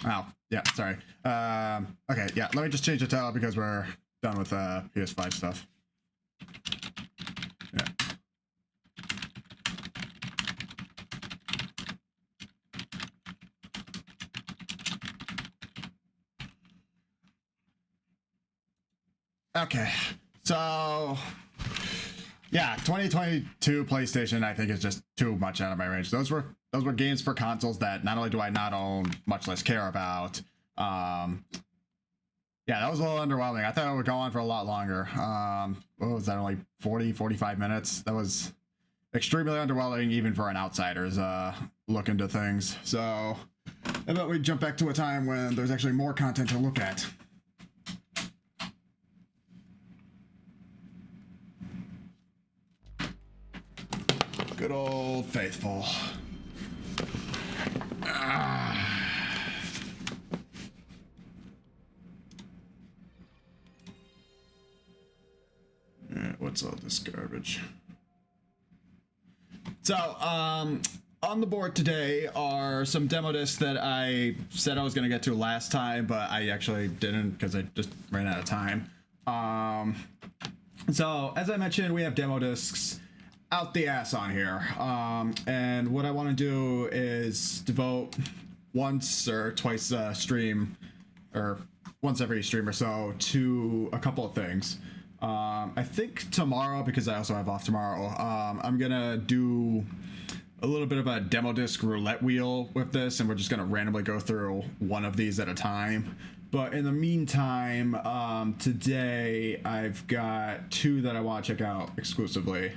Oh, yeah, sorry. Okay, yeah, let me just change the title because we're done with PS5 stuff. Yeah. Okay, so yeah, 2022 PlayStation I think is just too much out of my range. Those were games for consoles that not only do I not own, much less care about. Yeah, that was a little underwhelming. I thought it would go on for a lot longer. What was that, only 45 minutes? That was extremely underwhelming even for an outsider's look into things. So how about we jump back to a time when there's actually more content to look at. Good old faithful. What's all this garbage? So, on the board today are some demo discs that I said I was going to get to last time, but I actually didn't because I just ran out of time. So, as I mentioned, we have demo discs out the ass on here. And what I want to do is devote once or twice a stream, or once every stream or so, to a couple of things. I think tomorrow, because I also have off tomorrow, I'm gonna do a little bit of a demo disc roulette wheel with this, and we're just gonna randomly go through one of these at a time. But in the meantime, today I've got two that I want to check out exclusively.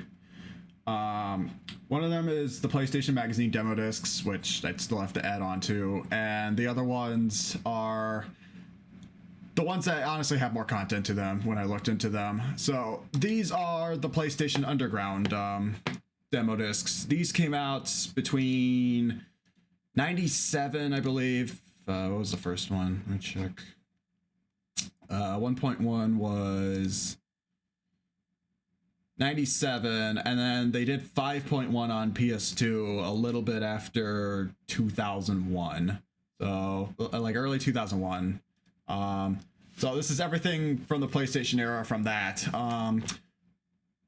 One of them is the PlayStation Magazine demo discs, which I'd still have to add on to, and the other ones are the ones that honestly have more content to them when I looked into them. So these are the PlayStation Underground demo discs. These came out between 97, I believe. What was the first one? Let me check. 1.1 was 97, and then they did 5.1 on PS2 a little bit after 2001. So like early 2001. So this is everything from the PlayStation era from that. I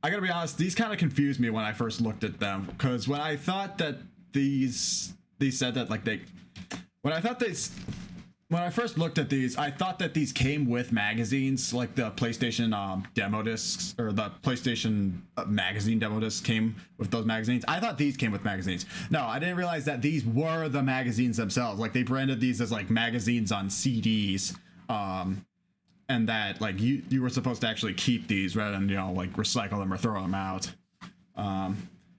gotta be honest, these kind of confused me when I first looked at them, because when I thought that these said that like when I first looked at these, I thought that these came with magazines, like the PlayStation demo discs, or the PlayStation magazine demo discs came with those magazines. I thought these came with magazines. No, I didn't realize that these were the magazines themselves. Like they branded these as like magazines on CDs, and that like you were supposed to actually keep these rather than, you know, like recycle them or throw them out.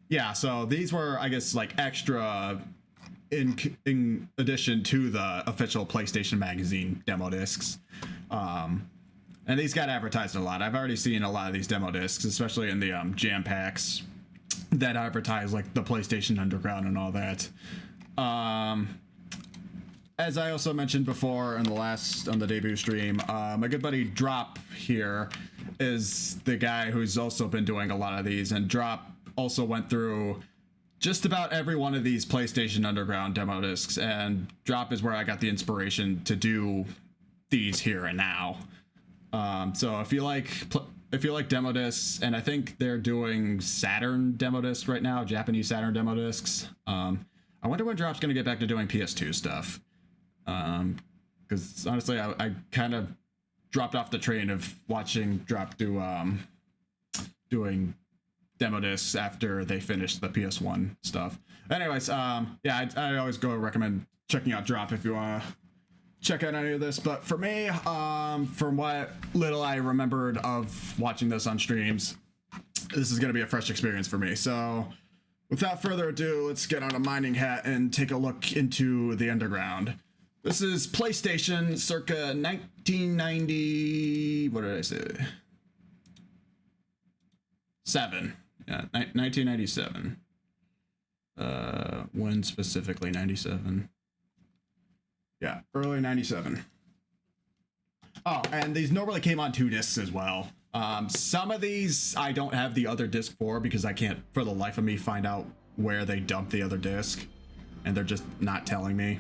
Yeah, so these were, I guess, like extra in addition to the official PlayStation Magazine demo discs. And these got advertised a lot. I've already seen a lot of these demo discs, especially in the jam packs that advertise like the PlayStation Underground and all that. As I also mentioned before on the debut stream, my good buddy Drop here is the guy who's also been doing a lot of these, and Drop also went through just about every one of these PlayStation Underground demo discs, and Drop is where I got the inspiration to do these here and now. So if you like demo discs, and I think they're doing Saturn demo discs right now, Japanese Saturn demo discs. I wonder when Drop's gonna get back to doing PS2 stuff. Because honestly, I kind of dropped off the train of watching Drop do doing demo discs after they finished the PS1 stuff. Anyways, yeah, I always recommend checking out Drop if you want to check out any of this. But for me, from what little I remembered of watching this on streams, this is going to be a fresh experience for me. So without further ado, let's get on a mining hat and take a look into the underground. This is PlayStation circa 1990. What did I say? 7. Yeah, 1997. When specifically 97? Yeah, early 97. Oh, and these normally came on 2 discs as well. Some of these I don't have the other disc for because I can't for the life of me find out where they dumped the other disc, and they're just not telling me.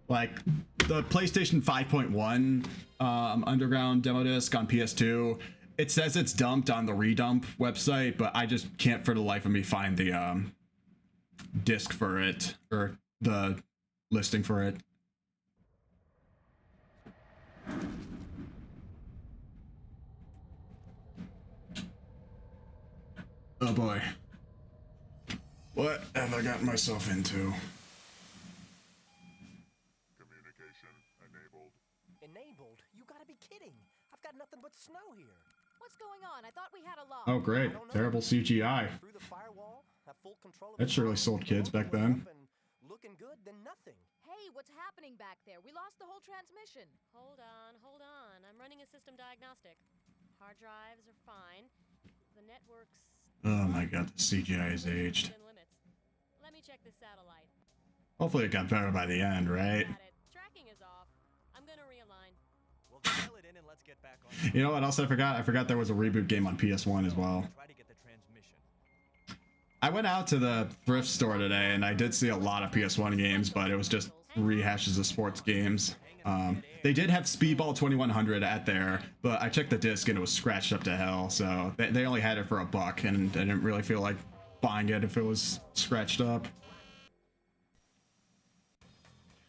Like the PlayStation 5.1 underground demo disc on PS2, it says it's dumped on the redump website, but I just can't for the life of me find the disc for it, or the listing for it. Oh boy. What have I gotten myself into? Communication enabled. Enabled? You gotta be kidding. I've got nothing but snow here. What's going on? I thought we had a law. Oh great, terrible CGI. Through the firewall, have full control of That surely sold kids back then. Looking good, then nothing. Hey, what's happening back there? We lost the whole transmission. Hold on. I'm running a system diagnostic. Hard drives are fine. The network's... Oh my god, the CGI is aged. Let me check the satellite. Hopefully it got better by the end, right? Tracking is off. I'm gonna realign. Well, dial it in and let's get back on. You know what else I forgot? I forgot there was a reboot game on PS1 as well. Try to get the transmission. I went out to the thrift store today and I did see a lot of PS1 games, but it was just rehashes of sports games. They did have Speedball 2100 at there, but I checked the disc and it was scratched up to hell, so they only had it for $1 and I didn't really feel like buying it if it was scratched up.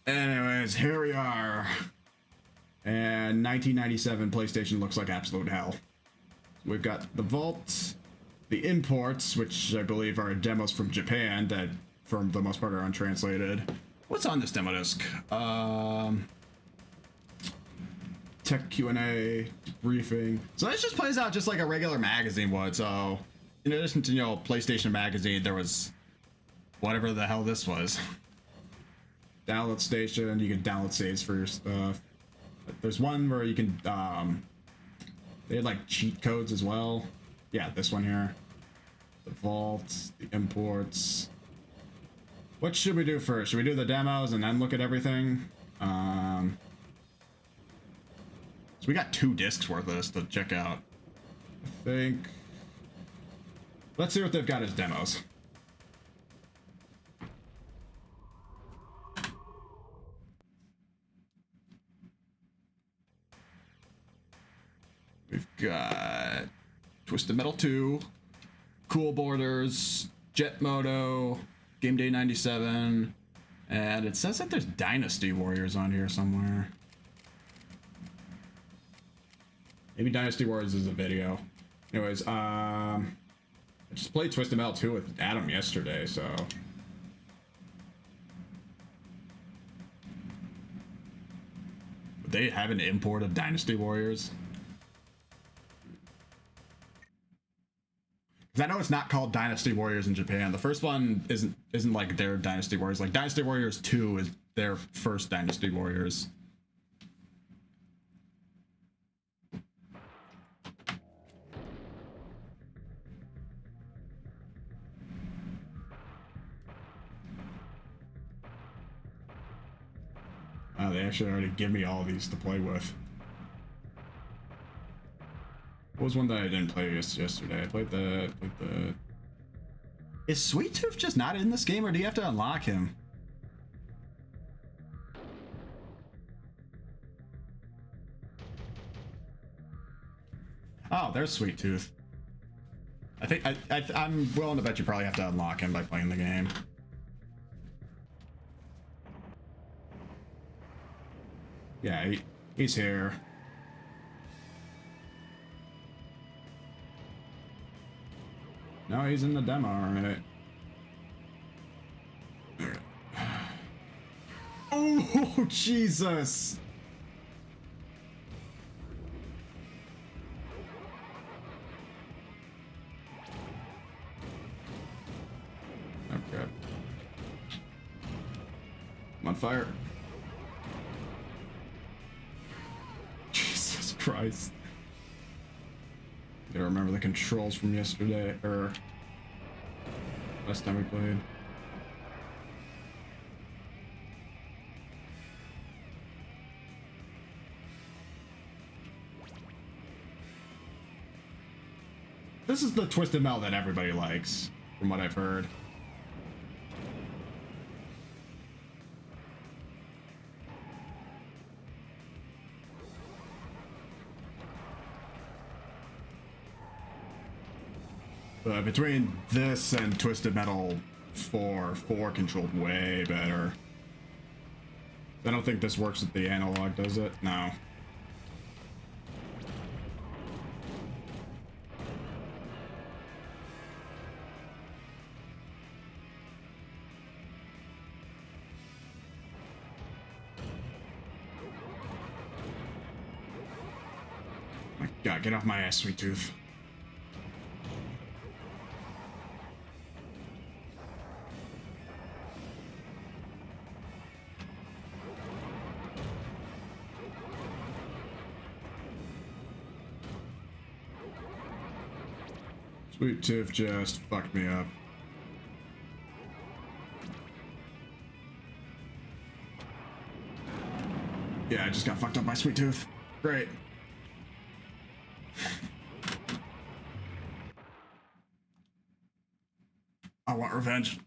Anyways, here we are. And 1997 PlayStation looks like absolute hell. We've got the Vault, the imports, which I believe are demos from Japan that for the most part are untranslated. What's on this demo disc? Tech Q&A, briefing. So this just plays out just like a regular magazine would. So in addition to, you know, PlayStation magazine, there was whatever the hell this was. Download station, you can download saves for your stuff. There's one where you can, they had like cheat codes as well. Yeah, this one here. The Vault, the imports. What should we do first? Should we do the demos and then look at everything? So we got 2 discs worth of this to check out. I think. Let's see what they've got as demos. We've got Twisted Metal 2, Cool Borders, Jet Moto, Game Day 97, and it says that there's Dynasty Warriors on here somewhere. Maybe Dynasty Warriors is a video. Anyways, I just played Twisted Metal 2 with Adam yesterday, so... They have an import of Dynasty Warriors? Because I know it's not called Dynasty Warriors in Japan. The first one isn't like their Dynasty Warriors. Like Dynasty Warriors 2 is their first Dynasty Warriors. Oh, they actually already give me all these to play with. What was one that I didn't play yesterday? I played the... Is Sweet Tooth just not in this game, or do you have to unlock him? Oh, there's Sweet Tooth. I think I'm willing to bet you probably have to unlock him by playing the game. Yeah, he's here. No, he's in the demo, alright. Oh, Jesus! Okay. I'm on fire. Jesus Christ. Gotta remember the controls from yesterday, or last time we played. This is the Twisted Metal that everybody likes, from what I've heard. But between this and Twisted Metal 4 controlled way better. I don't think this works with the analog, does it? No. My God, get off my ass, Sweet Tooth. Sweet Tooth just fucked me up. Yeah, I just got fucked up by Sweet Tooth. Great. I want revenge.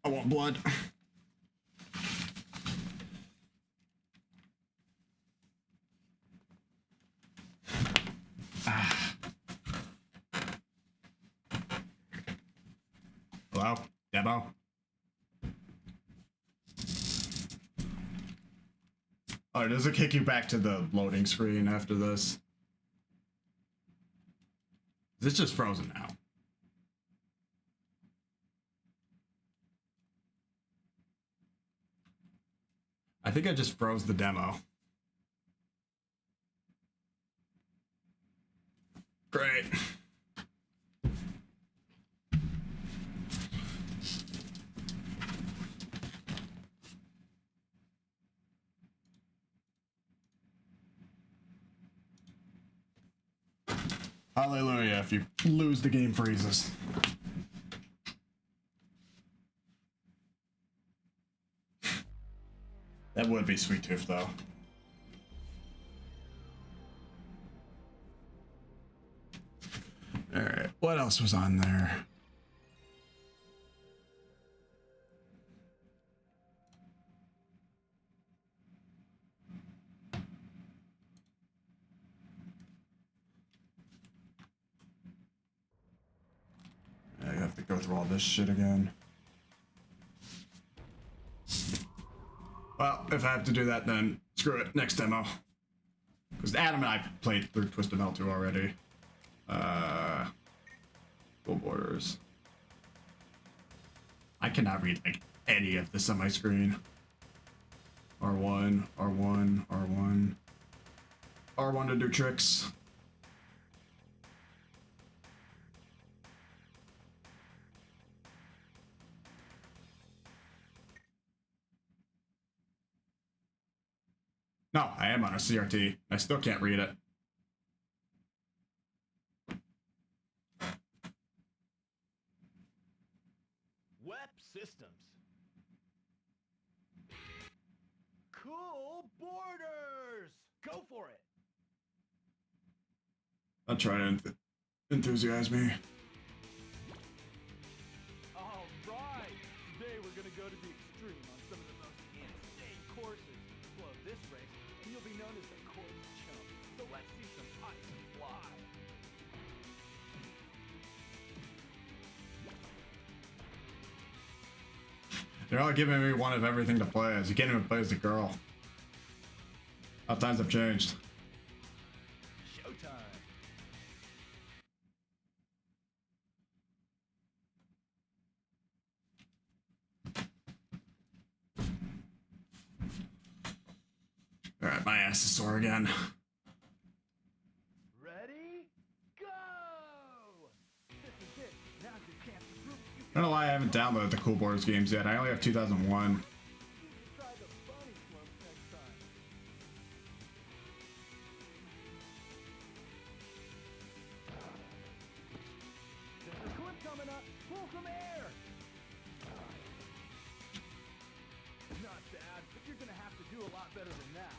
I want blood. Hello? Demo? Oh, does it kick you back to the loading screen after this? Is it just frozen now? I think I just froze the demo. Great. Hallelujah, if you lose, the game freezes. That would be Sweet Tooth, though. Alright, what else was on there? I have to go through all this shit again. Well, if I have to do that, then screw it. Next demo. Because Adam and I played through Twisted Metal 2 already. Full borders. I cannot read like any of this on my screen. R1, R1, R1. R1 to do tricks. No, I am on a CRT. I still can't read it. Web Systems. Cool borders! Go for it! I'll try to enthusiasm me. All right! Today we're gonna go to the extreme on some of the most insane courses. Blow this race, and you'll be known as the course chump. So let's see some ice and fly. They're all giving me one of everything to play as. You can't even play as a girl. How times have changed. Showtime! Alright, my ass is sore again. Ready? Go! This is it. Now's your chance to prove you I don't know why I haven't downloaded the Cool Borders games yet. I only have 2001. can try the bunny slopes next time. There's a clip coming up. Pull some air. Not bad, but you're gonna have to do a lot better than that.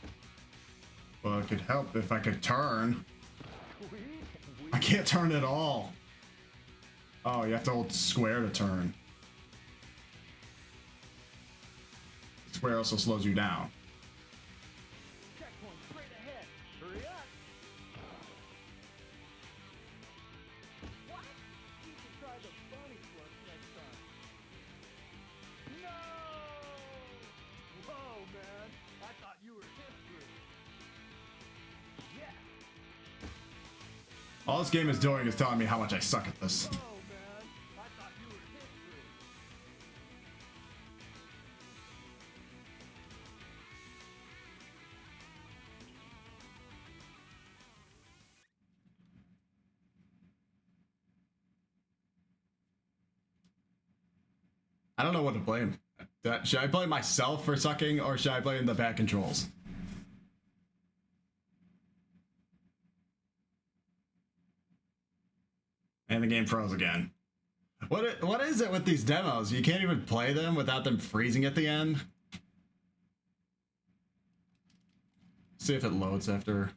Well, it could help if I could turn. Sweet. I can't turn at all. Oh, you have to hold square to turn. Square also slows you down. Checkpoint straight ahead. Hurry up. What? You should All this game is doing is telling me how much I suck at this. Oh, man. I thought you were history. I don't know what to blame. Should I blame myself for sucking, or should I blame the bad controls? And the game froze again. What is it with these demos? You can't even play them without them freezing at the end? See if it loads after.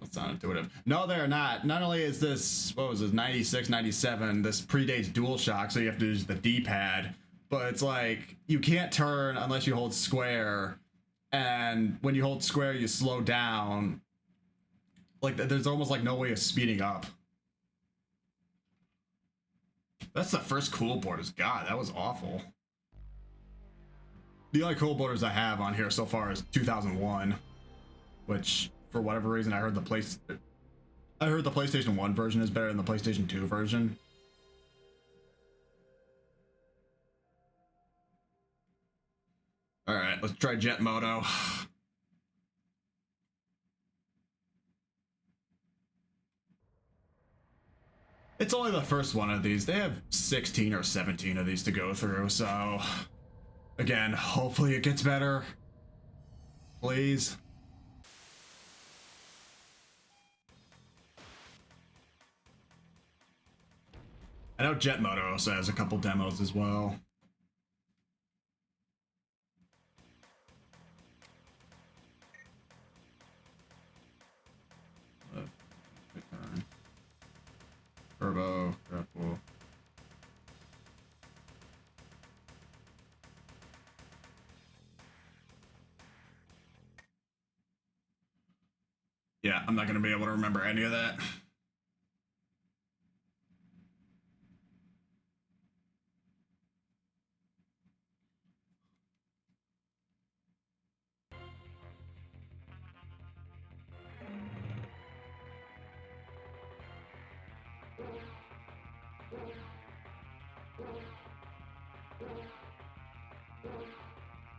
It's not intuitive. No, they're not. Not only is this, what was this, 96, 97, this predates DualShock, so you have to use the D-pad, but it's like, you can't turn unless you hold square, and when you hold square, you slow down. Like, there's almost like no way of speeding up. That's the first cool borders. God, that was awful. The only cool borders I have on here so far is 2001, which, for whatever reason, I heard the PlayStation 1 version is better than the PlayStation 2 version. All right, let's try Jet Moto. It's only the first one of these. They have 16 or 17 of these to go through, so again, hopefully it gets better. Please. I know Jet Moto also has a couple demos as well. Turbo, grapple. Yeah, I'm not going to be able to remember any of that.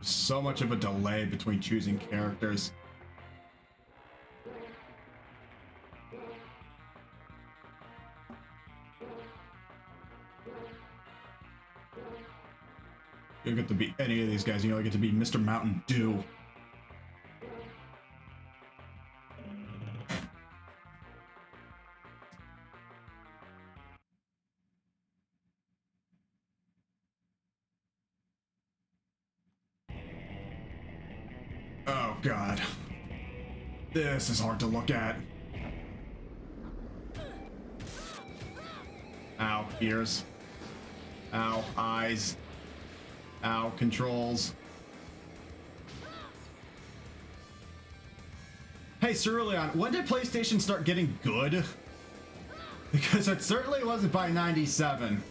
So much of a delay between choosing characters. You don't get to be any of these guys, you only get to be Mr. Mountain Dew. Oh god. This is hard to look at. Ow, ears. Ow, eyes. Ow, controls. Hey, Cerulean, when did PlayStation start getting good? Because it certainly wasn't by 97.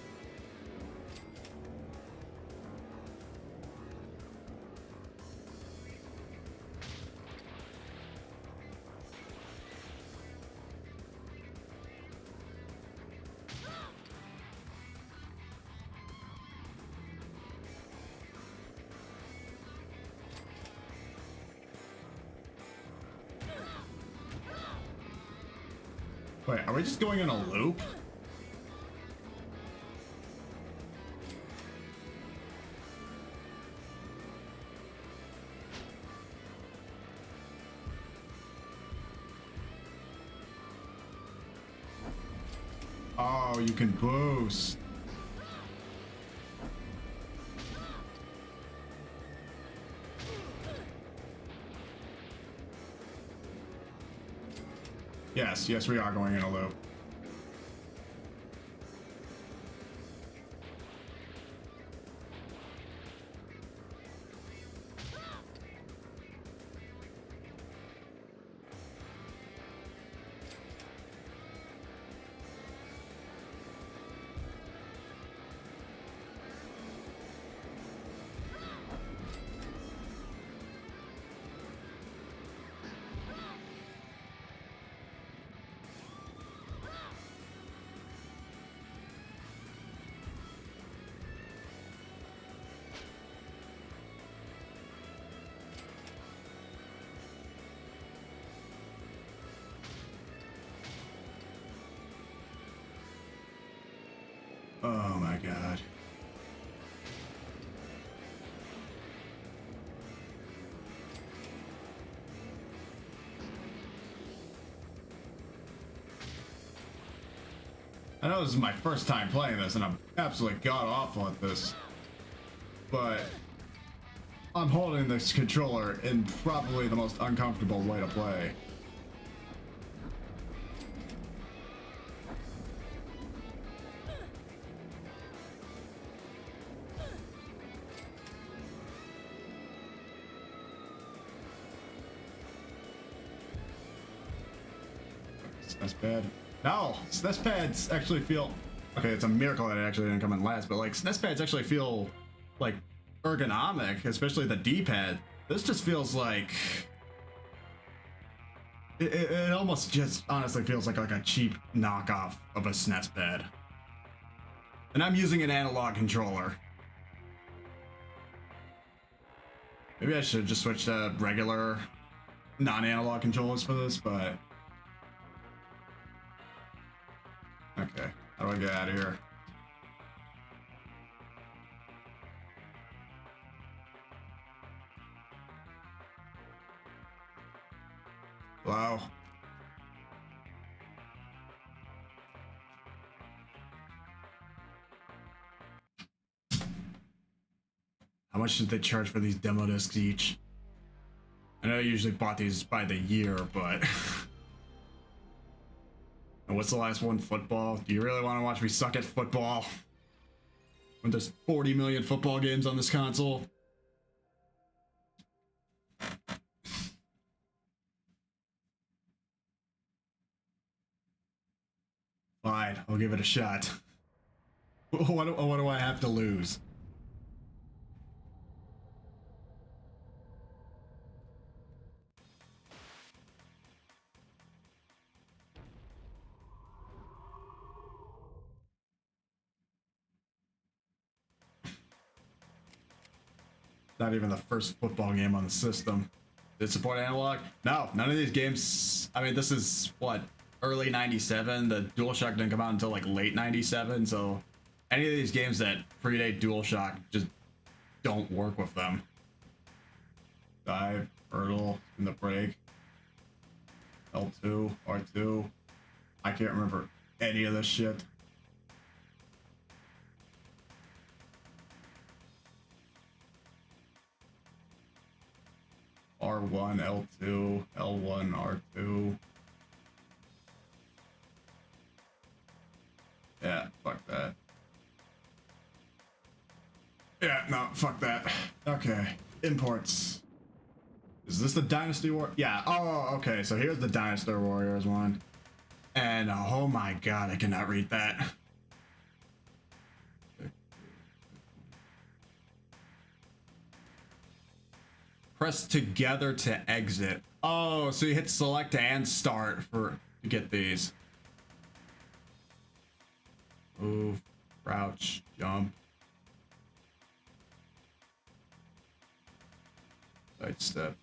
Wait, are we just going in a loop? Oh, you can boost. Yes, we are going in a loop. god. I know this is my first time playing this, and I'm absolutely god-awful at this. But I'm holding this controller in probably the most uncomfortable way to play. SNES pad. No, SNES pads actually feel... Okay, it's a miracle that it actually didn't come in last, but like SNES pads actually feel like ergonomic, especially the D-pad. This just feels like... It almost just honestly feels like a cheap knockoff of a SNES pad. And I'm using an analog controller. Maybe I should just switch to regular non-analog controllers for this, but... Okay, how do I get out of here? Wow. How much did they charge for these demo discs each? I know I usually bought these by the year, but... And what's the last one? Football? Do you really want to watch me suck at football? When there's 40 million football games on this console? Fine, I'll give it a shot. What do I have to lose? Not even the first football game on the system. Did it support analog? No, none of these games. I mean, this is what, early 97. The DualShock didn't come out until like late 97, so any of these games that predate DualShock just don't work with them. Dive, hurdle, in the break, L2, R2. I can't remember any of this shit. R1, L2, L1, R2. Yeah, fuck that. Yeah, no, fuck that. Okay, imports. Is this the Dynasty War? Yeah, oh, okay, so here's the Dynasty Warriors one. And oh my god, I cannot read that. Press together to exit. Oh, so you hit select and start to get these. Move, crouch, jump. Sidestep.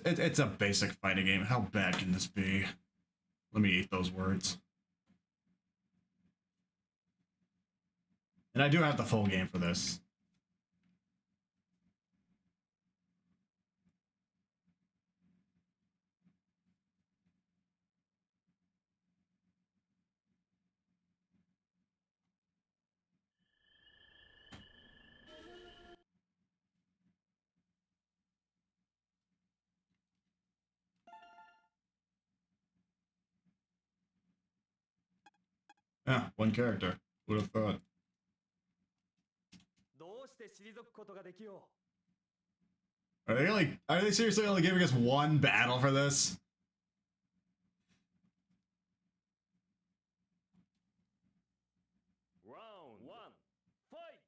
It's a basic fighting game. How bad can this be? Let me eat those words. And I do have the full game for this. Yeah, one character. Would have thought. どうして退くことができよ Are they seriously only giving us one battle for this? Round 1 fight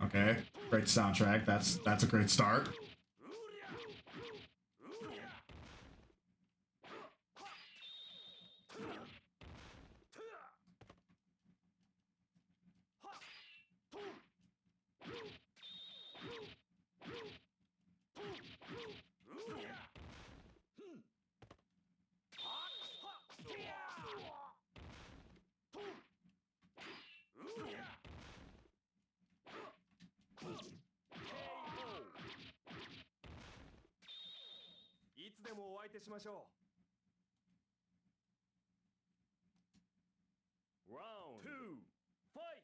Okay, great soundtrack. That's a great start. つでもお相手しましょう。Round 2 fight.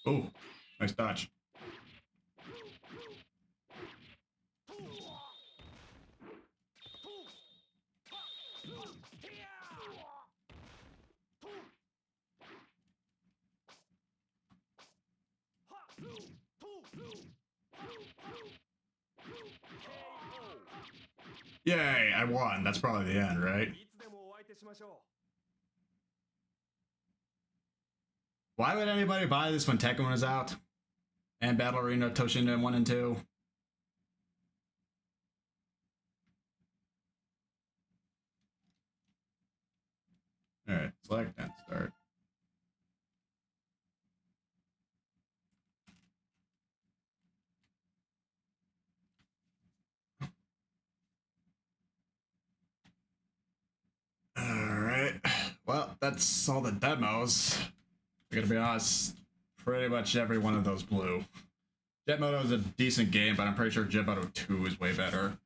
Oh, nice dodge. Yay, I won. That's probably the end, right? いつでもお相手しましょ Why would anybody buy this when Tekken was out? And Battle Arena Toshinden 1 and 2? Alright, select and start. Alright, well, that's all the demos. I gotta be honest, pretty much every one of those blew. Jet Moto is a decent game, but I'm pretty sure Jet Moto 2 is way better.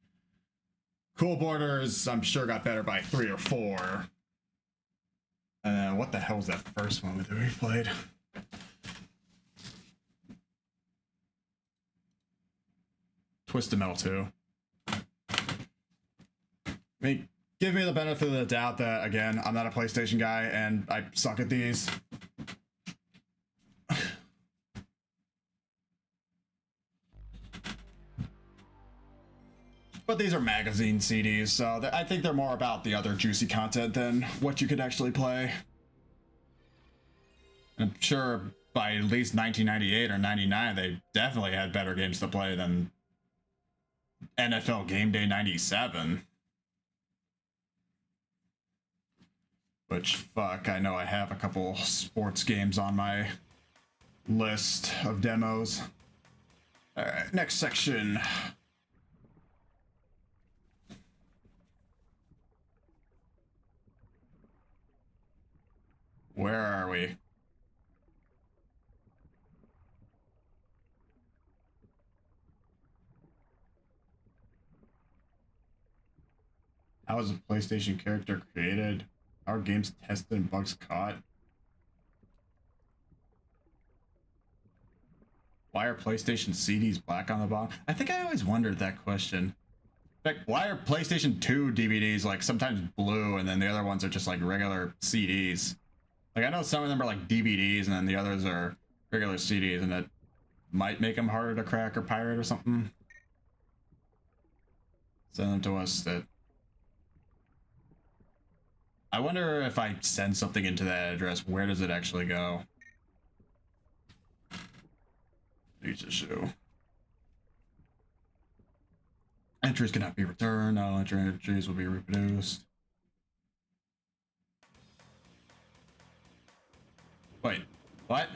Cool Borders, I'm sure got better by 3 or 4. And then what the hell was that first one that we played? Twisted Metal 2. I mean, give me the benefit of the doubt that, again, I'm not a PlayStation guy and I suck at these. But these are magazine CDs, so I think they're more about the other juicy content than what you could actually play. I'm sure by at least 1998 or 99, they definitely had better games to play than NFL Game Day 97. Which, fuck, I know I have a couple sports games on my list of demos. Alright, next section. Where are we? How is a PlayStation character created? How are games tested and bugs caught? Why are PlayStation CDs black on the bottom? I think I always wondered that question. In fact, why are PlayStation 2 DVDs like sometimes blue and then the other ones are just like regular CDs? Like I know some of them are like DVDs and then the others are regular CDs, and that might make them harder to crack or pirate or something. Send them to us. That I wonder if I send something into that address, where does it actually go? Needs issue. Entries cannot be returned. All entries will be reproduced. Wait, what?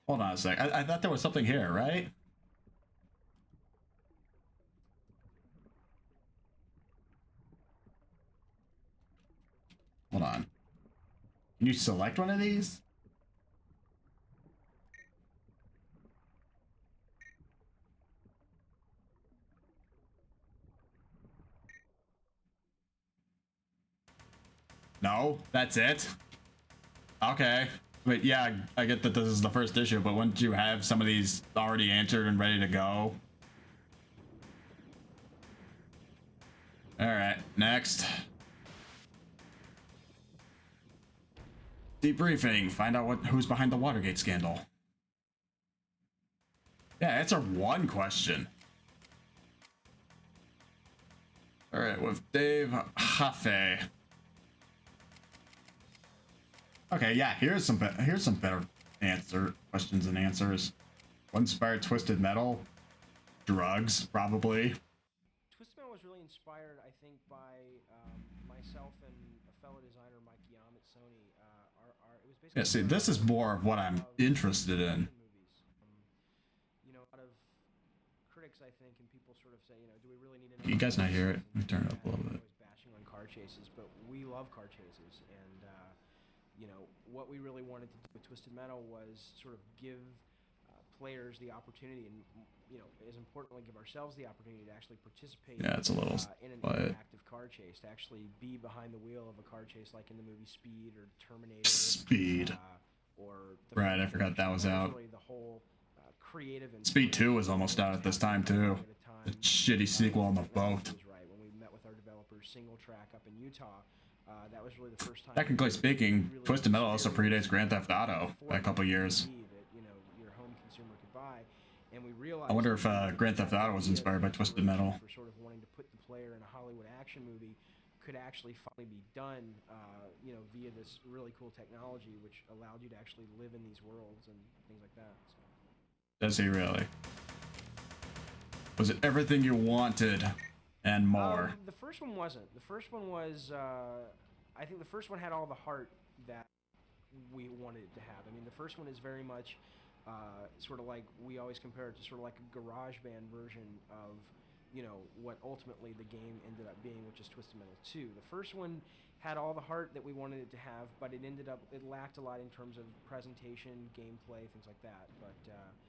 Hold on a sec. I thought there was something here, right? Hold on. Can you select one of these? No, that's it. Okay. But yeah, I get that this is the first issue, but wouldn't you have some of these already answered and ready to go? Alright, next. Debriefing. Find out who's behind the Watergate scandal. Yeah, answer one question. Alright, with Dave Jaffe. Okay, yeah, here's some better questions and answers. What inspired Twisted Metal? Drugs, probably. Twisted Metal was really inspired, I think, by myself and a fellow designer, Mike Yam at Sony. It was Yeah, see, this is more of what I'm interested in. You know, a lot of critics, I think, and people sort of say, you know, do we really need You guys not hear it? Let me turn it up a little bit. Always bashing on car chases, but we love car chases, and you know, what we really wanted to do with Twisted Metal was sort of give players the opportunity, and you know, as importantly, give ourselves the opportunity to actually participate. Yeah, it's a little in an quiet. interactive car chase, to actually be behind the wheel of a car chase, like in the movie Speed or Terminator. Speed. Or Right, I forgot that was out. Really the whole creative and Speed 2 was almost out at this time too. The shitty sequel on the boat. Right, when we met with our developers, Single Track up in Utah, that was really the first time. Technically speaking, Twisted Metal also predates Grand Theft Auto by a couple years. That, you know, your home consumer could buy, and we realized. I wonder if Grand Theft Auto was inspired by Twisted Metal. For sort of wanting to put the player in a Hollywood action movie could actually finally be done, you know, via this really cool technology, which allowed you to actually live in these worlds and things like that. So. Does he really? Was it everything you wanted and more? The first one wasn't. The first one was, I think the first one had all the heart that we wanted it to have. I mean, the first one is very much sort of like, we always compare it to sort of like a garage band version of, you know, what ultimately the game ended up being, which is Twisted Metal 2. The first one had all the heart that we wanted it to have, but it lacked a lot in terms of presentation, gameplay, things like that. But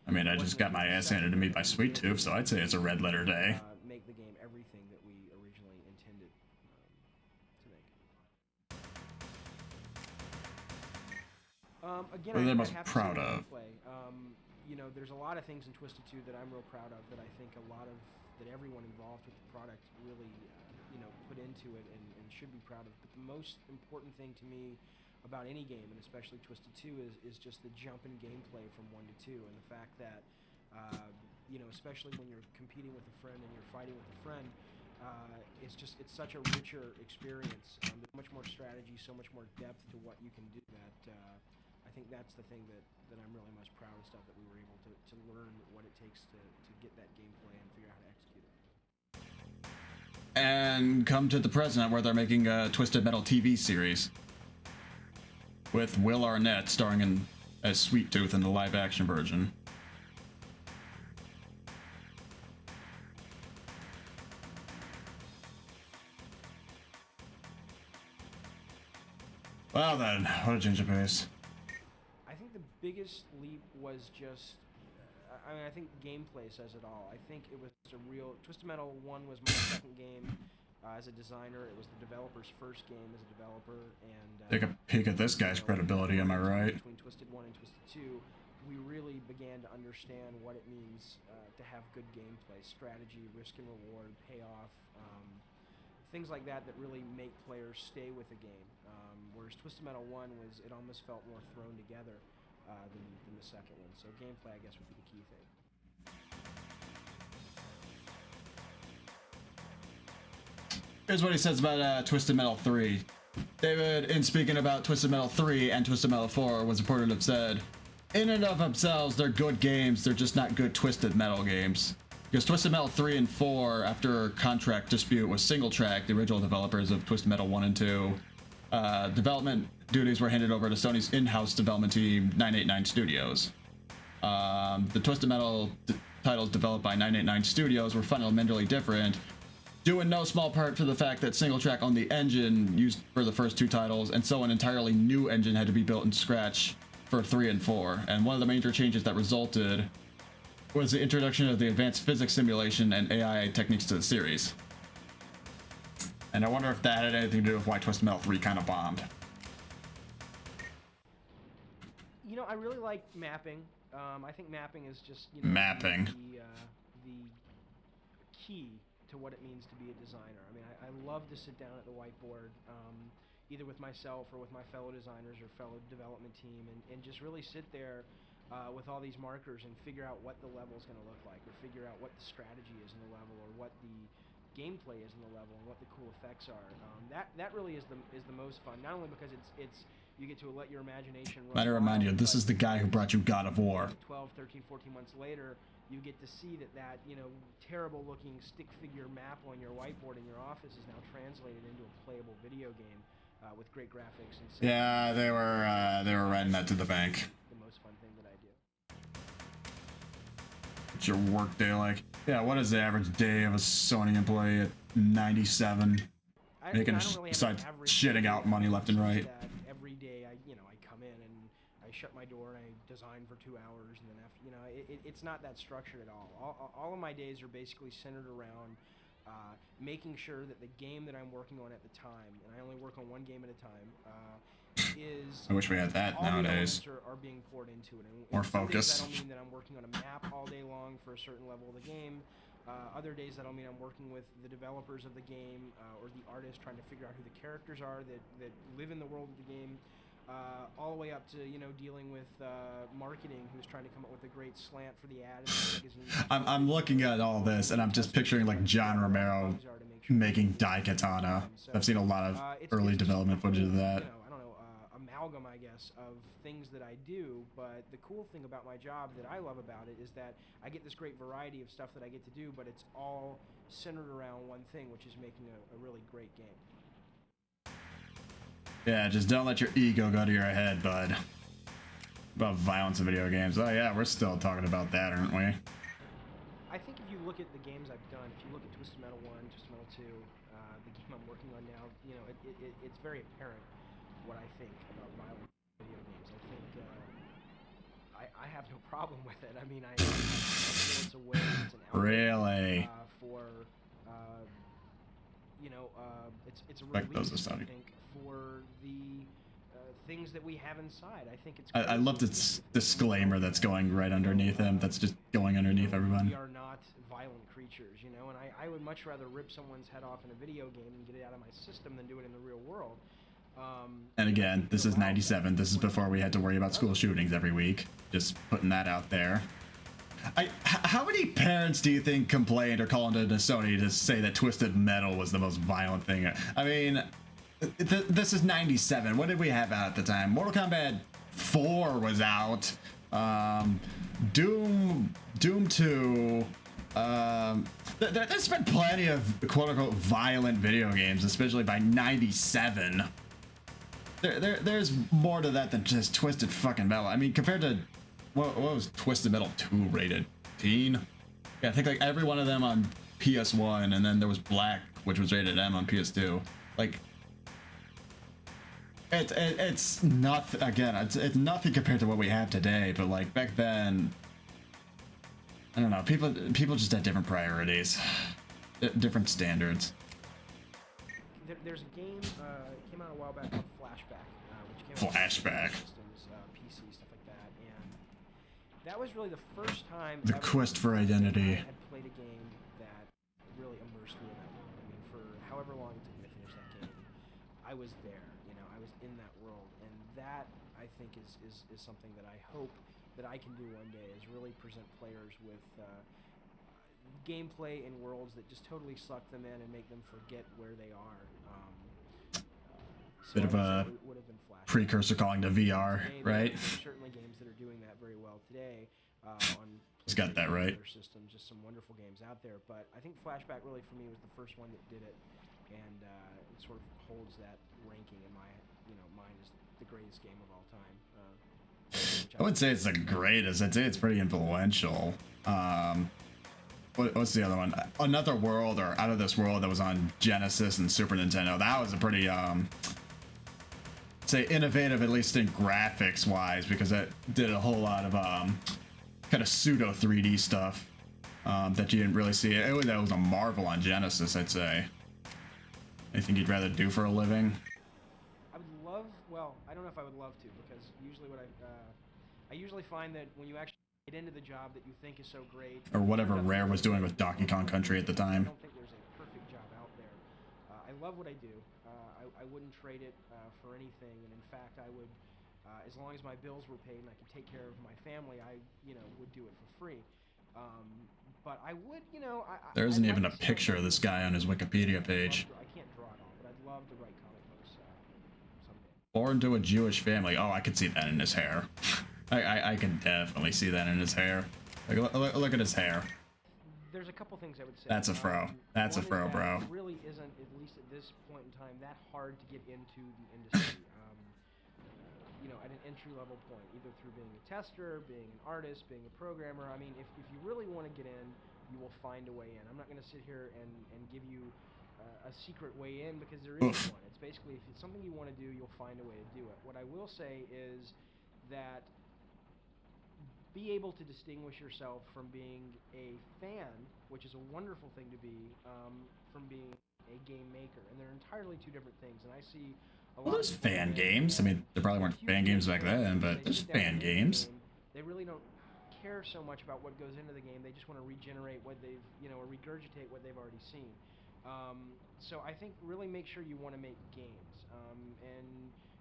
I mean, I just got my ass handed to me by Sweet Tooth, so I'd say it's a red letter day. Make the game everything that we originally intended to make. Again, What are they I most have to proud say of? gameplay. You know, there's a lot of things in Twisted 2 that I'm real proud of, that I think that everyone involved with the product really, you know, put into it and should be proud of. But the most important thing to me about any game, and especially Twisted 2, is just the jump in gameplay from 1 to 2, and the fact that, you know, especially when you're competing with a friend and you're fighting with a friend, it's such a richer experience. There's much more strategy, so much more depth to what you can do that I think that's the thing that I'm really most proudest of, that we were able to learn what it takes to get that gameplay and figure out how to execute it. And come to the present, where they're making a Twisted Metal TV series with Will Arnett starring as Sweet Tooth in the live-action version. Well then, what a change of pace. I think the biggest leap was just, I mean, I think gameplay says it all. I think it was a real, Twisted Metal 1 was my second game as a designer. It was the developer's first game as a developer, and take a peek at this guy's credibility, am I right? Between Twisted 1 and Twisted 2, we really began to understand what it means to have good gameplay, strategy, risk and reward, payoff, things like that really make players stay with the game. Whereas Twisted Metal 1 it almost felt more thrown together than the second one. So gameplay, I guess, would be the key thing. Here's what he says about Twisted Metal 3. David, in speaking about Twisted Metal 3 and Twisted Metal 4, was reported to have said, in and of themselves, they're good games, they're just not good Twisted Metal games. Because Twisted Metal 3 and 4, after a contract dispute with Single Track, the original developers of Twisted Metal 1 and 2, development duties were handed over to Sony's in-house development team, 989 Studios. The Twisted Metal titles developed by 989 Studios were fundamentally different, due in no small part to the fact that Single Track owned the engine used for the first two titles, and so an entirely new engine had to be built from scratch for 3 and 4. And one of the major changes that resulted was the introduction of the advanced physics simulation and AI techniques to the series. And I wonder if that had anything to do with why Twisted Metal 3 kind of bombed. You know, I really like mapping. I think mapping is just, you know, mapping. The key to what it means to be a designer. I mean, I love to sit down at the whiteboard, either with myself or with my fellow designers or fellow development team, and just really sit there with all these markers and figure out what the level is going to look like, or figure out what the strategy is in the level, or what the gameplay is in the level, and what the cool effects are. That really is the most fun. Not only because it's you get to let your imagination run. Might I remind you, this is the guy who brought you God of War. 12, 13, 14 months later, you get to see that you know, terrible looking stick figure map on your whiteboard in your office is now translated into a playable video game with great graphics and Yeah, they were riding that to the bank. the most fun thing that I do. What's your work day like? Yeah, what is the average day of a Sony employee at 97? Making besides shitting out money left and right. That every day I come in and I shut my door and I design for 2 hours, and then after, it's not that structured at all. All of my days are basically centered around making sure that the game that I'm working on at the time, and I only work on one game at a time, is I wish we had that all nowadays. the elements are being poured into it. And More some days focus. that'll mean that I'm working on a map all day long for a certain level of the game. Other days that'll mean I'm working with the developers of the game or the artists trying to figure out who the characters are that live in the world of the game. All the way up to dealing with marketing, who's trying to come up with a great slant for the ad in the magazine. I'm looking at all this and I'm just picturing like John Romero making Daikatana. I've seen a lot of early development footage of that. I don't know, amalgam, I guess, of things that I do. But the cool thing about my job that I love about it is that I get this great variety of stuff that I get to do, but it's all centered around one thing, which is making a really great game. Yeah, just don't let your ego go to your head, bud. About violence in video games. Oh yeah, we're still talking about that, aren't we? I think if you look at the games I've done, if you look at Twisted Metal 1, Twisted Metal 2, the game I'm working on now, it's very apparent what I think about violent video games. I think I have no problem with it. I mean, I feel it's a way, it's an outlet Really? for it's a Like those release, are I sounding- think, for the things that we have inside. I think it's. I love this disclaimer that's going right underneath him. That's just going underneath everyone. We are not violent creatures, and I would much rather rip someone's head off in a video game and get it out of my system than do it in the real world. And again, this is 97. This is before we had to worry about school shootings every week. Just putting that out there. How many parents do you think complained or called into Sony to say that Twisted Metal was the most violent thing? I mean, this is 97. What did we have out at the time? Mortal Kombat 4 was out. Doom 2. There's been plenty of quote-unquote violent video games, especially by 97. There's more to that than just Twisted fucking Metal. I mean, compared to what was Twisted Metal 2 rated? Teen? Yeah, I think like every one of them on PS1, and then there was Black, which was rated M on PS2. Like, it's nothing. Again, it's nothing compared to what we have today. But like back then, I don't know. People just had different priorities, different standards. There's a game came out a while back called Flashback, which came out Flashback. on systems, PC, stuff like that, and that was really the first time The ever quest for identity. I had played a game that really immersed me in that world. I mean, for however long it took me to finish that game, I was there. I was in that world, and that I think is something that I hope that I can do one day, is really present players with gameplay in worlds that just totally suck them in and make them forget where they are. So Bit of a it would have been Flashback. precursor calling to VR, Today, right? There's certainly games that are doing that very well today on He's got that PlayStation and right. other systems. Just some wonderful games out there, but I think Flashback really for me was the first one that did it, and it sort of holds that ranking in my mind as the greatest game of all time. I wouldn't say it's the greatest. I'd say it's pretty influential. What's the other one? Another World or Out of This World that was on Genesis and Super Nintendo. That was a pretty say innovative, at least in graphics wise, because it did a whole lot of kind of pseudo 3D stuff that you didn't really see. That was a marvel on Genesis, I'd say. Anything you'd rather do for a living? I would love. Well, I don't know if I would love to, because usually what I usually find that when you actually get into the job that you think is so great, Or whatever Rare was doing with Donkey Kong Country at the I time. don't think there's a perfect job out there. I love what I do. I wouldn't trade it for anything, and in fact, I would, as long as my bills were paid and I could take care of my family, I would do it for free. But I would, There isn't I'd even a like to see picture of this guy on his Wikipedia page. I can't draw it all, but I'd love to write comic books someday. Born to a Jewish family. Oh, I could see that in his hair. I can definitely see that in his hair. Like, look at his hair. there's a couple things I would say. That's a fro. That's a one is fro, that bro. It really isn't, at least at this point in time, that hard to get into the industry. You know, at an entry-level point, either through being a tester, being an artist, being a programmer. I mean, if you really want to get in, you will find a way in. I'm not going to sit here and give you a secret way in, because there isn't one. It's basically, if it's something you want to do, you'll find a way to do it. What I will say is that be able to distinguish yourself from being a fan, which is a wonderful thing to be, from being a game maker. And they're entirely two different things. And I see a lot Well, there's of people fan that, games. I mean, there probably weren't fan games back then, but they there's sit down fan and make a games. game. They really don't care so much about what goes into the game. They just want to regenerate what they've, you know, or regurgitate what they've already seen. So I think really make sure you want to make games. And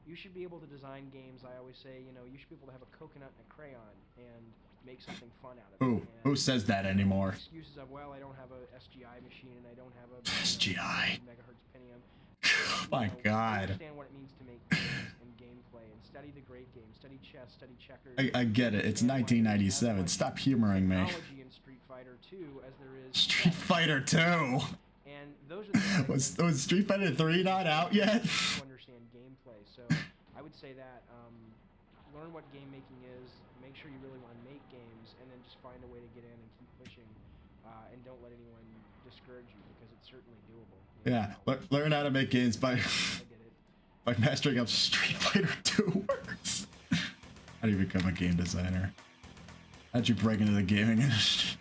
you should be able to design games. I always say, you know, you should be able to have a coconut and a crayon and make something fun out of it. Who says that anymore? Excuses of, well, I don't have a SGI machine and I don't have a SGI. megahertz Pentium. My God. Understand what it means to make games and gameplay, and study the great games. Study chess, study checkers. I get it. It's 1997. Stop humoring me. Technology in Street Fighter 2 as there is Street Fighter 2. And those are the Was Street Fighter 3 not out yet? to understand gameplay. So I would say that learn what game making is. Make sure you really want to make games, and then just find a way to get in and keep pushing. And don't let anyone discourage you, because it's certainly doable. You Yeah, know? learn how to make games by I get it. by mastering up Street Fighter 2 works. How do you become a game designer? How'd you break into the gaming industry?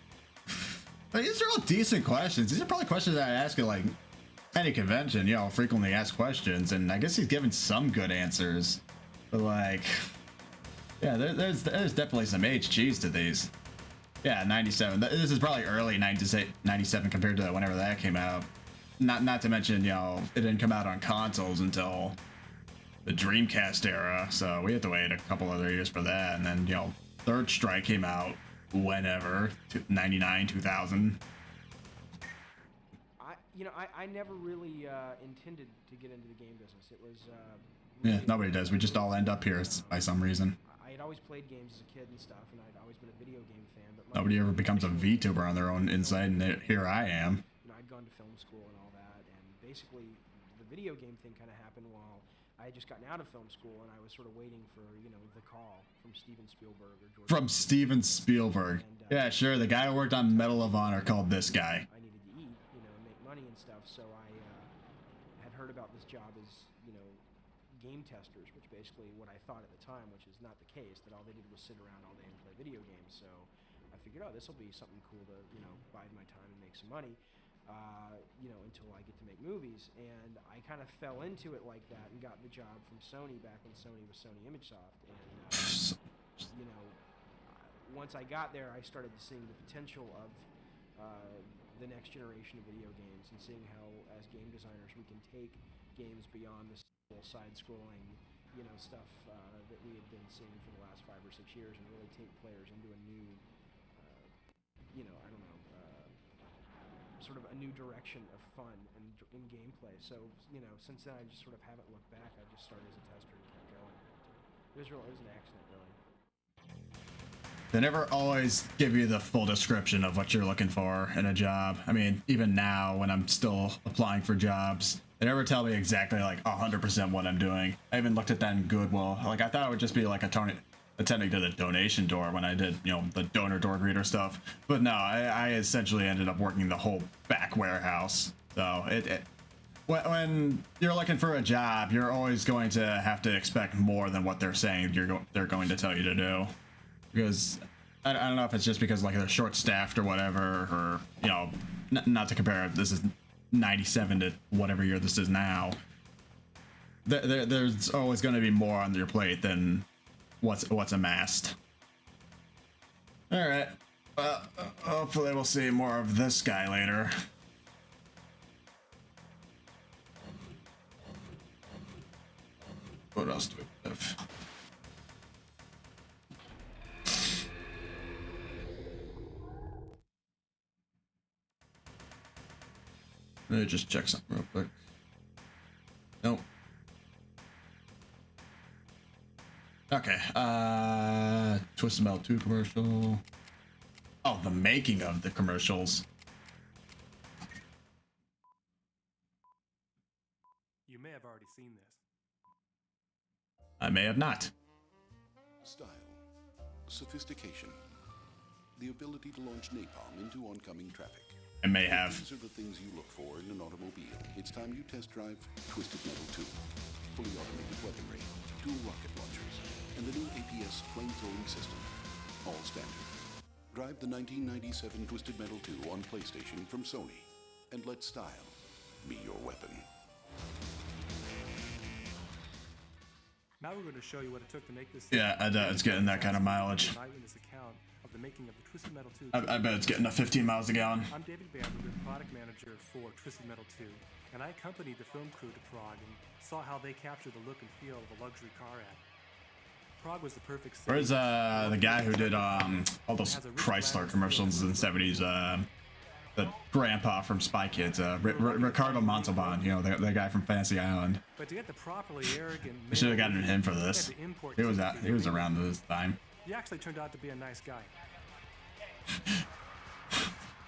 Like, these are all decent questions. These are probably questions that I ask at like any convention, you know, frequently asked questions, and I guess he's given some good answers. But like, yeah, there's definitely some HGs to these. Yeah, 97. This is probably early 97 compared to whenever that came out. Not to mention, you know, it didn't come out on consoles until the Dreamcast era, so we had to wait a couple other years for that. And then, you know, Third Strike came out whenever, 99, 2000. I never really intended to get into the game business. It was Yeah, nobody does. We just all end up here by some reason. I had always played games as a kid and stuff, and I'd always been a video game fan. But Nobody ever becomes a VTuber on their own inside, and here I am. You know, I'd gone to film school and all that, and basically the video game thing kind of happened while I had just gotten out of film school, and I was sort of waiting for, you know, the call from Steven Spielberg or George. From Steven Spielberg. Yeah, sure. The guy who worked on Medal of Honor called this guy. I needed to eat, you know, and make money and stuff, so I had heard about this job as, you know, game testers, which basically what I thought at the time, which is not the case, that all they did was sit around all day and play video games. So I figured, oh, this will be something cool to, you know, bide my time and make some money, you know, until I get to make movies. And I kind of fell into it like that and got the job from Sony back when Sony was Sony ImageSoft. And, you know, once I got there, I started seeing the potential of the next generation of video games, and seeing how, as game designers, we can take games beyond the side-scrolling, you know, stuff that we had been seeing for the last 5 or 6 years, and really take players into a new, you know, I don't know, sort of a new direction of fun and in gameplay. So, you know, since then I just sort of haven't looked back. I just started as a tester and kept going. It was an accident, really. They never always give you the full description of what you're looking for in a job. I mean, even now when I'm still applying for jobs, they never tell me exactly like 100% what I'm doing. I even looked at that in Goodwill. Like, I thought it would just be like attending to the donation door when I did, you know, the donor door greeter stuff. But no, I essentially ended up working the whole back warehouse. So when you're looking for a job, you're always going to have to expect more than what they're saying they're going to tell you to do. Because I don't know if it's just because like they're short-staffed or whatever, or, you know, not to compare, this is 97 to whatever year this is now. There's always going to be more on your plate than what's amassed. All right, hopefully we'll see more of this guy later. What else do we have? Let me just check something real quick. Nope. Okay, Twisted Metal 2 commercial. Oh, the making of the commercials. already seen this. I may have not. Style. Sophistication. The ability to launch napalm into oncoming traffic. I may have. These are the things you look for in an automobile. It's time you test drive Twisted Metal 2. Fully automated weaponry, dual rocket launchers, and the new APS flame-throwing system. All standard. Drive the 1997 Twisted Metal 2 on PlayStation from Sony. And let style be your weapon. Now we're going to show you what it took to make this. Yeah, I doubt it's getting that kind of mileage. Eyewitness account of the making of the Twisted Metal 2. I bet it's getting a 15 miles a gallon. I'm David Jaffe, product manager for Twisted Metal 2, and I accompanied the film crew to Prague and saw how they captured the look and feel of a luxury car ad. Prague was the perfect city. Where's the guy who did all those Chrysler commercials in the 70s? The grandpa from Spy Kids, Ricardo Montalban, you know, the guy from Fantasy Island. But to get the properly arrogant, I should have gotten him for this. He was around this time. He actually turned out to be a nice guy.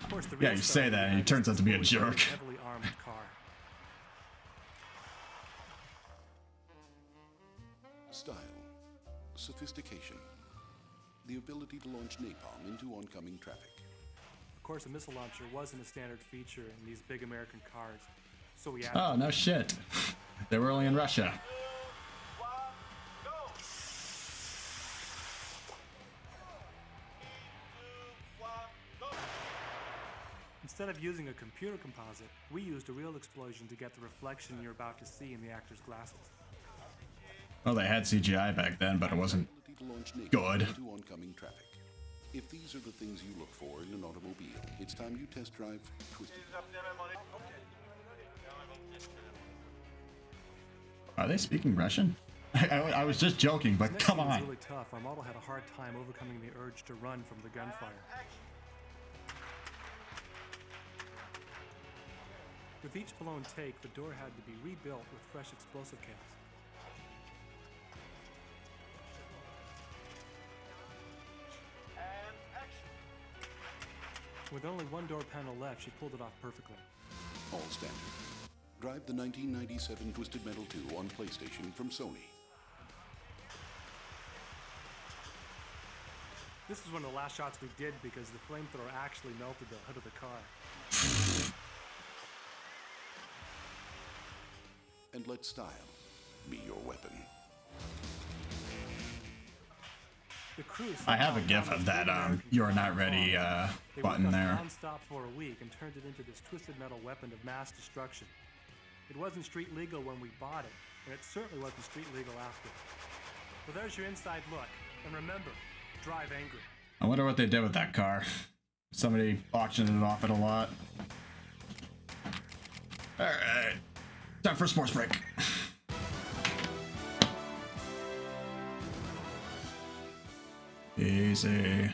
Of course, the Yeah, you say that, and he turns out to be a jerk. Heavily armed car. Style. Sophistication. The ability to launch napalm into oncoming traffic. Of course, a missile launcher wasn't a standard feature in these big American cars, so we added. Oh, no shit. They were only in Russia. Instead of using a computer composite, we used a real explosion to get the reflection you're about to see in the actor's glasses. Well, they had CGI back then, but it wasn't good. Into oncoming traffic. If these are the things you look for in an automobile, it's time you test drive Twisted. Are they speaking Russian? I was just joking, but come on. It was really tough. Our model had a hard time overcoming the urge to run from the gunfire. With each blown take, the door had to be rebuilt with fresh explosive caps. With only one door panel left, she pulled it off perfectly. All standard. Drive the 1997 Twisted Metal 2 on PlayStation from Sony. This is one of the last shots we did because the flamethrower actually melted the hood of the car. And let style be your weapon. I have a gif of that "You're Not Ready" button there. Non-stop for a week and turned it into this twisted metal weapon of mass destruction. It wasn't street legal when we bought it, and it certainly wasn't street legal after. Well, there's your inside look. And remember, drive angry. I wonder what they did with that car. Somebody auctioned it off at a lot. All right, time for a sports break. Easy.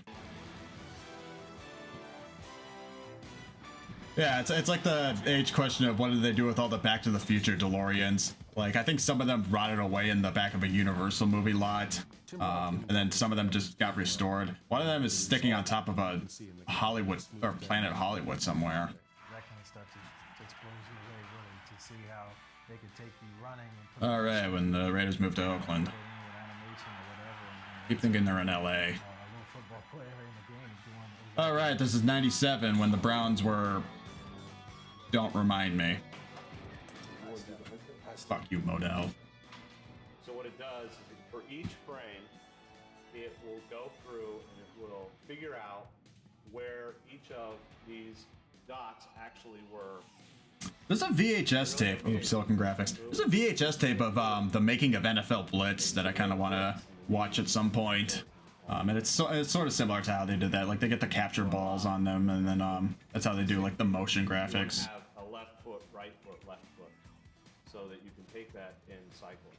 Yeah, it's like the age question of what did they do with all the Back to the Future DeLoreans. Like, I think some of them rotted away in the back of a Universal movie lot, and then some of them just got restored. One of them is sticking on top of a Hollywood or Planet Hollywood somewhere. That kind of stuff to expose you away, really, to see how they could take you running and put All right, when the Raiders moved to Oakland. Keep thinking they're in LA. All right, this is 97 when the Browns were. Don't remind me. Fuck you, Modell. So what it does is for each frame, it will go through and it will figure out where each of these dots actually were. There's a VHS tape. Oops, Silicon Graphics. There's a VHS tape of the making of NFL Blitz that I kind of want to watch at some point. And it's sort of similar to how they did that. Like, they get the capture balls on them, and then that's how they do like the motion graphics. You have a left foot, right foot, left foot, so that you can take that in cycling.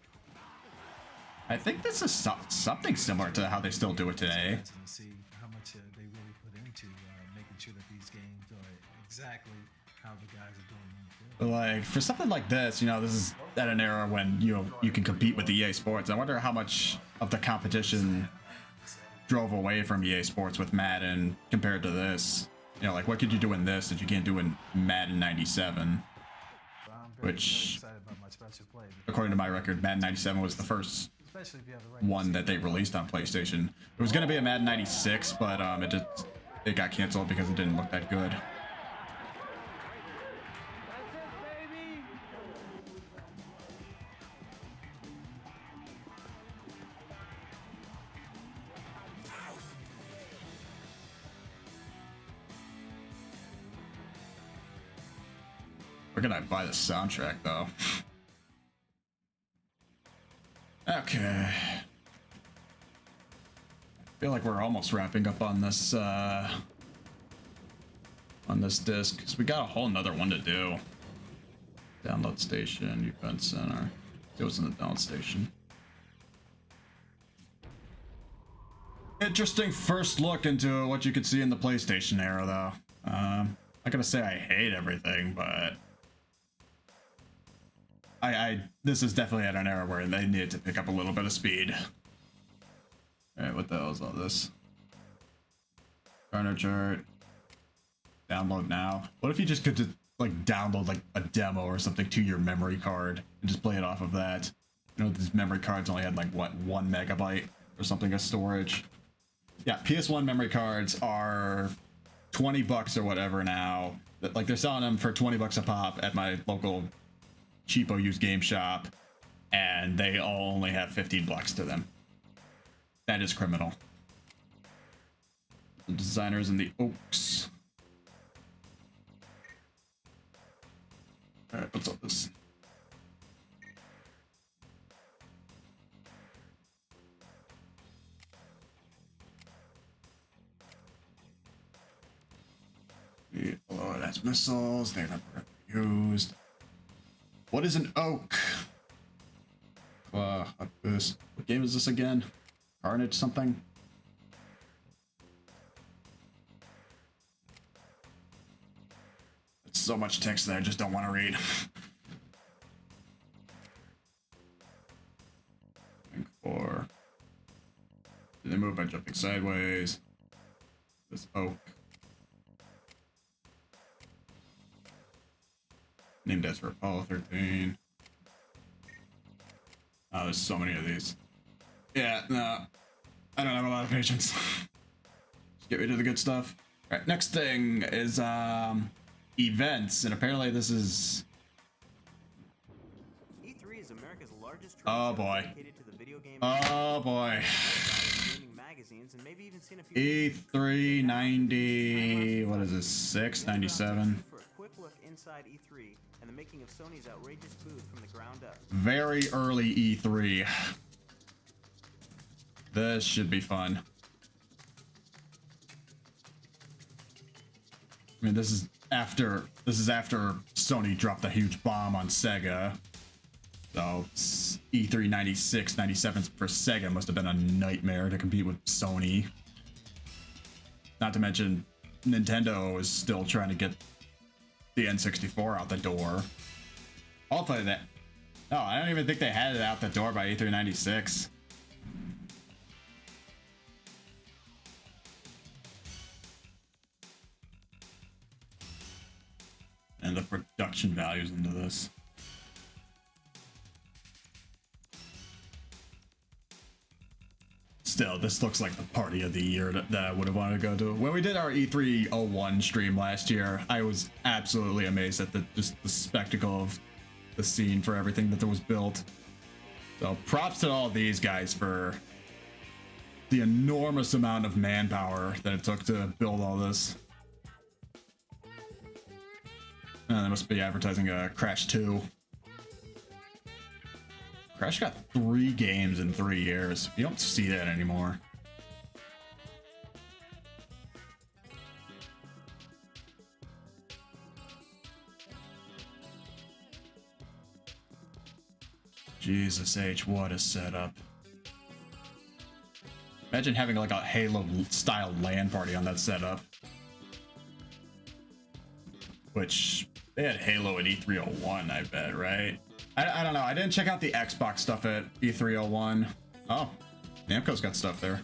I think this is something similar to how they still do it today. And see how much they really put into making sure that these games are exactly how the guys are doing on the field. Like, for something like this, you know, this is at an era when you can compete with EA Sports. I wonder how much of the competition drove away from EA Sports with Madden compared to this. You know, like, what could you do in this that you can't do in Madden 97? Which I should play. According to my record, Madden 97 was the first Especially if you have the right one that they released on PlayStation. It was gonna be a Madden 96, but it got canceled because it didn't look that good. Where can I buy the soundtrack though? Okay. I feel like we're almost wrapping up on this disc because we got a whole nother one to do. Download station, event center. It was in the download station. Interesting first look into what you could see in the PlayStation era, though. I'm not gonna say I hate everything, but this is definitely at an era where they needed to pick up a little bit of speed. Alright, what the hell is all this? Burner chart. Download now. What if you just could just, like, download like a demo or something to your memory card and just play it off of that? You know, these memory cards only had like what, 1 megabyte or something of storage. Yeah, PS1 memory cards are $20 or whatever now. Like, they're selling them for $20 a pop at my local cheapo used game shop, and they all only have $15 to them. That is criminal. The designers in the Oaks. All right, what's up this? Oh, that's missiles. They're not used. What is an oak? What game is this again? Carnage something? It's so much text that I just don't want to read. Or they move by jumping sideways. This oak. Named after Apollo 13. Oh, there's so many of these. Yeah, no. I don't have a lot of patience. Just get rid of the good stuff. Alright, next thing is events, and apparently this is E3 is America's largest oh boy. dedicated to the video game Oh boy. gaming magazines and maybe even seen a few E3 90 what is this? 6 97. for a quick look inside E3 and the making of Sony's outrageous booth from the ground up. Very early E3. This should be fun. I mean, this is after Sony dropped a huge bomb on Sega. So E3 96, 97 for Sega must have been a nightmare to compete with Sony. Not to mention Nintendo is still trying to get the N64 out the door. Hopefully that. No, I don't even think they had it out the door by E3 96. And the production values into this. Still, this looks like the party of the year that I would have wanted to go to. When we did our E3 01 stream last year, I was absolutely amazed at just the spectacle of the scene for everything that was built. So props to all these guys for the enormous amount of manpower that it took to build all this. They must be advertising Crash 2. Crash got 3 games in 3 years. You don't see that anymore. Jesus H, what a setup. Imagine having like a Halo style LAN party on that setup. Which they had Halo at E301, I bet, right? I don't know. I didn't check out the Xbox stuff at E301. Oh, Namco's got stuff there.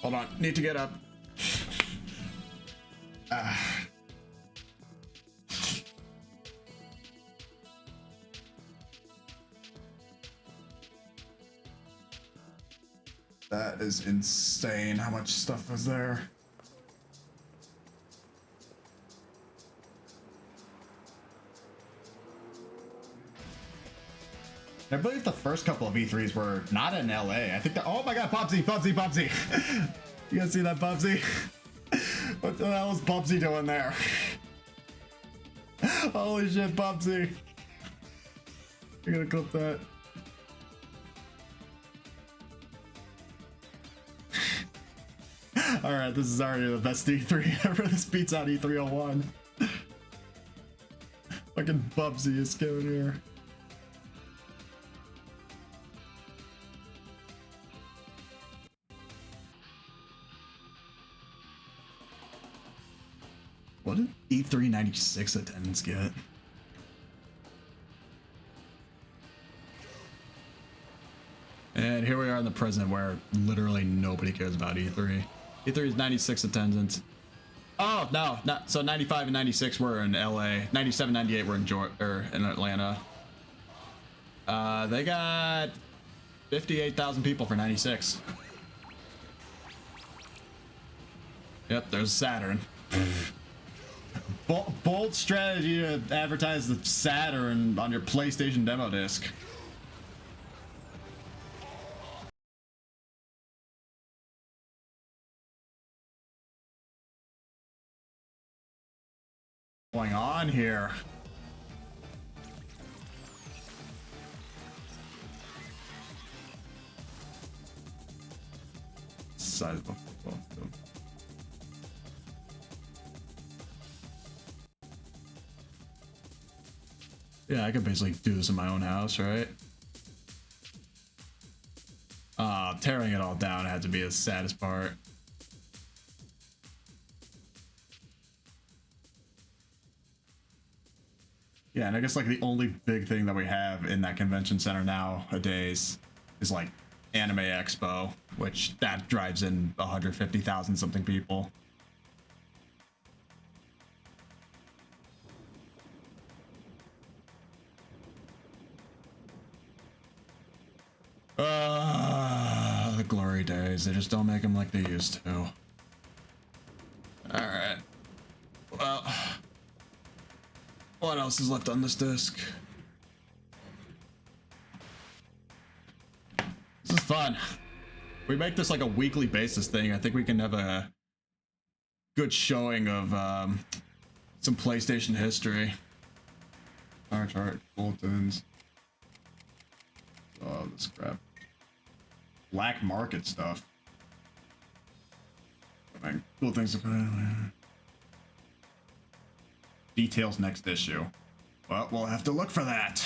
Hold on, need to get up. That is insane how much stuff was there. I believe the first couple of E3s were not in LA. I think that, oh my god, Bubsy. You guys see that, Bubsy? What the hell is Bubsy doing there? Holy shit, Bubsy. You're gonna clip that. Alright, this is already the best E3 ever. This beats out E301. Fucking Bubsy is going here. What did E3 96 attendance get? And here we are in the present where literally nobody cares about E3. E3 is 96 attendance. Oh, no, not so 95 and 96 were in LA. 97, 98 were in Atlanta. They got 58,000 people for 96. Yep, there's Saturn. Bold strategy to advertise the Saturn on your PlayStation demo disc. What's going on here? Sizable football field. Yeah, I could basically do this in my own house, right? Tearing it all down had to be the saddest part. Yeah, and I guess like the only big thing that we have in that convention center nowadays is like Anime Expo, which that drives in 150,000 something people. The glory days, they just don't make them like they used to. Alright. Well, what else is left on this disc? This is fun. We make this like a weekly basis thing. I think we can have a good showing of some PlayStation history. Chart, bulletins. Oh, this crap. Black market stuff. Cool things to put in. Details next issue. Well, we'll have to look for that.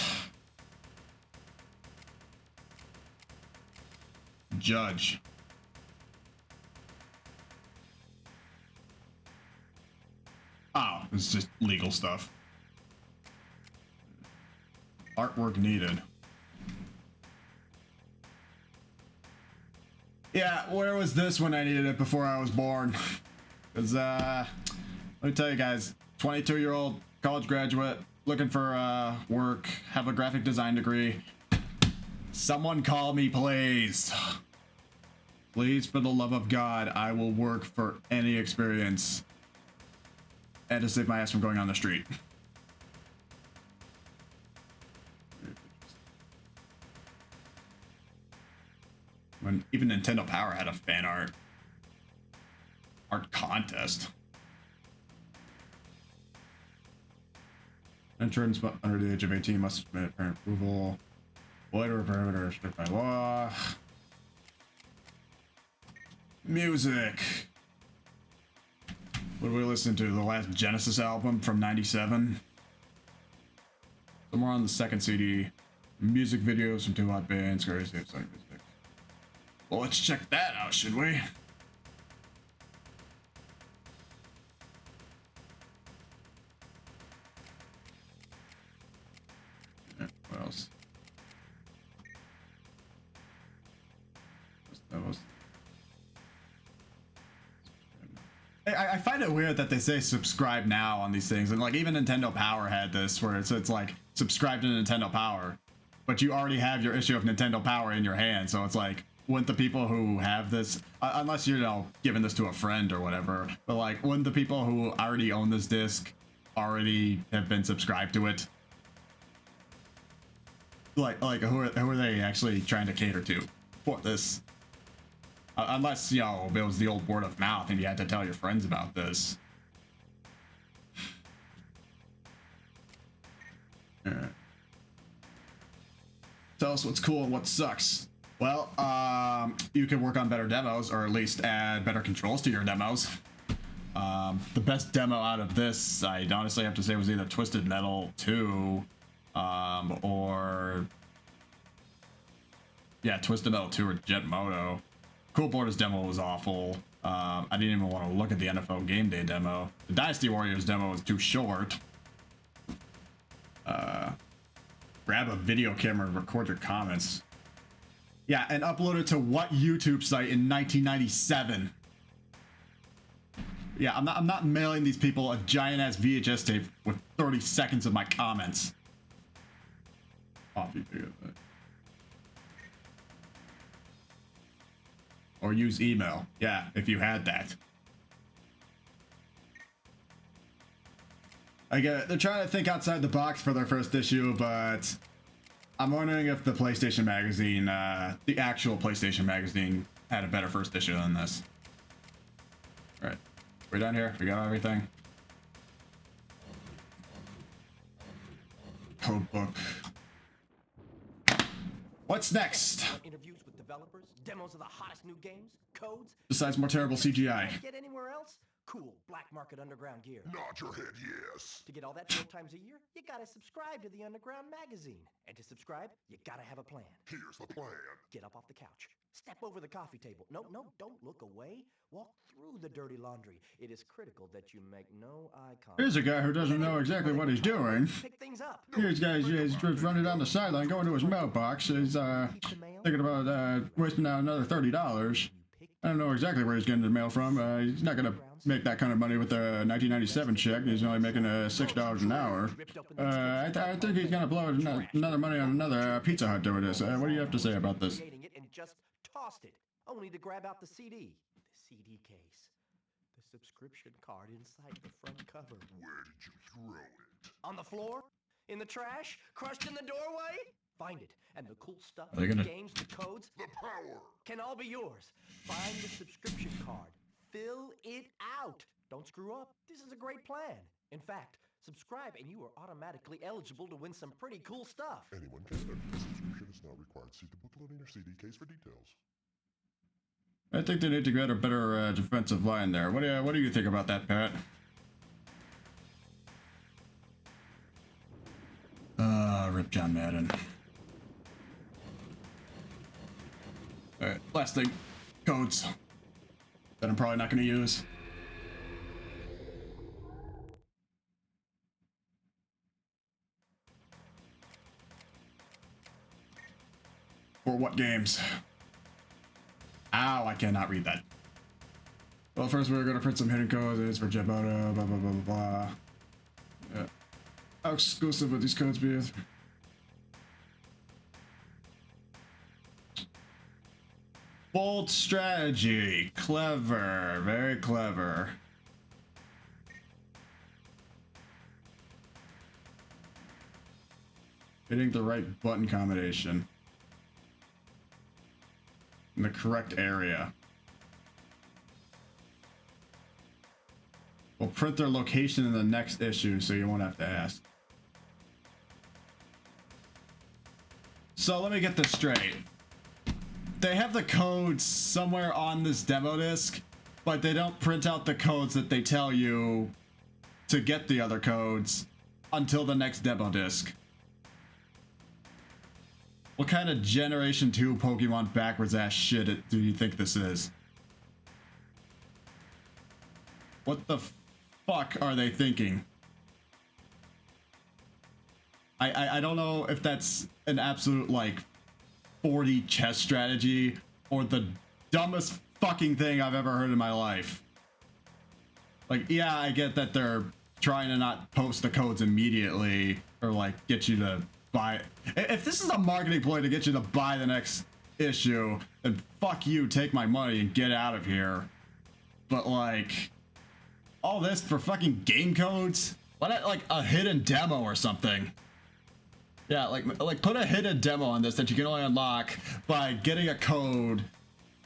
Judge. Oh, it's just legal stuff. Artwork needed. Yeah, where was this when I needed it before I was born? Because, let me tell you guys, 22-year-old college graduate, looking for work, have a graphic design degree. Someone call me, please. Please, for the love of God, I will work for any experience. And to save my ass from going on the street. When even Nintendo Power had a fan art contest. Entrants under the age of 18 must submit parent approval. Loiter perimeter strict by law. Music. What did we listen to? The last Genesis album from '97. Somewhere on the second CD. Music videos from 2 hot bands. Crazy music. Well, let's check that out, should we? What else? That was... I find it weird that they say subscribe now on these things, and like even Nintendo Power had this where it's like subscribe to Nintendo Power, but you already have your issue of Nintendo Power in your hand, so it's like wouldn't the people who have this, unless you're, you know, giving this to a friend or whatever, but like, wouldn't the people who already own this disc already have been subscribed to it? Like who are they actually trying to cater to for this? Unless, you know, it was the old word of mouth and you had to tell your friends about this. Alright. Tell us what's cool and what sucks. Well, you can work on better demos, or at least add better controls to your demos. The best demo out of this, I'd honestly have to say, was either Twisted Metal 2, or... yeah, Twisted Metal 2 or Jet Moto. Cool Borders demo was awful. I didn't even want to look at the NFL Game Day demo. The Dynasty Warriors demo was too short. Grab a video camera and record your comments. Yeah, and upload it to what YouTube site in 1997? Yeah, I'm not mailing these people a giant ass VHS tape with 30 seconds of my comments. Coffee video. Or use email. Yeah, if you had that. I get it. They're trying to think outside the box for their first issue, but I'm wondering if the PlayStation magazine, the actual PlayStation magazine, had a better first issue than this. All right, we're done here. We got everything. Code book. What's next? Interviews with developers, demos of the hottest new games, codes. Besides more terrible CGI. Get anywhere else? Cool, black market underground gear. Nod your head, yes. To get all that 4 times a year, you gotta subscribe to the Underground magazine. And to subscribe, you gotta have a plan. Here's the plan. Get up off the couch. Step over the coffee table. No, don't look away. Walk through the dirty laundry. It is critical that you make no eye contact. Here's a guy who doesn't know exactly what he's doing. Pick things up. Here's guys, he's just running down the sideline, going to his mailbox. He's thinking about wasting out another $30. I don't know exactly where he's getting the mail from. He's not gonna make that kind of money with a 1997 check. He's only making $6 an hour. I think he's gonna blow another money on another Pizza Hut doing this. What do you have to say about this? And just tossed it, only to grab out the CD. The CD case. The subscription card inside the front cover. Where did you throw it? On the floor? In the trash? Crushed in the doorway? Find it, and the cool stuff, Are they the gonna- games, the codes, The power. can all be yours. Find the subscription card. Fill it out. Don't screw up. This is a great plan. In fact, subscribe and you are automatically eligible to win some pretty cool stuff. Anyone can enter. The subscription is not required. See the booklet in your CD case for details. I think they need to get a better defensive line there. What do you think about that, Pat? Rip John Madden. Alright, last thing. Codes. That I'm probably not going to use. For what games? Ow, I cannot read that. Well, first we're going to print some hidden codes. It's for Jet Moto, blah, blah, blah, blah, blah. Yeah. How exclusive would these codes be? Bold strategy. Clever. Very clever. Hitting the right button combination. In the correct area. We'll print their location in the next issue so you won't have to ask. So let me get this straight. They have the codes somewhere on this demo disc, but they don't print out the codes that they tell you to get the other codes until the next demo disc. What kind of Generation 2 Pokemon backwards ass shit do you think this is? What the fuck are they thinking? I don't know if that's an absolute like 4D chess strategy or the dumbest fucking thing I've ever heard in my life. Like, yeah, I get that they're trying to not post the codes immediately or like get you to buy. If this is a marketing ploy to get you to buy the next issue, and fuck you, take my money and get out of here. But like, all this for fucking game codes? Why not like a hidden demo or something? Yeah, like put a hidden demo on this that you can only unlock by getting a code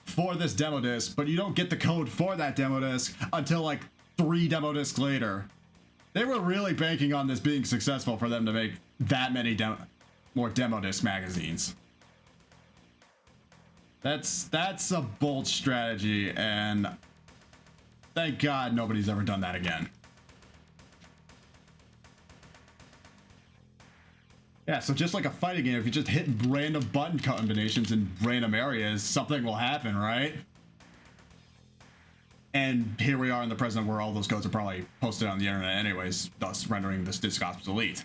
for this demo disc, but you don't get the code for that demo disc until like 3 demo discs later. They were really banking on this being successful for them to make that many more demo disc magazines. That's a bold strategy, and thank God nobody's ever done that again. Yeah, so just like a fighting game, if you just hit random button combinations in random areas, something will happen, right? And here we are in the present where all those codes are probably posted on the internet anyways, thus rendering this disc obsolete.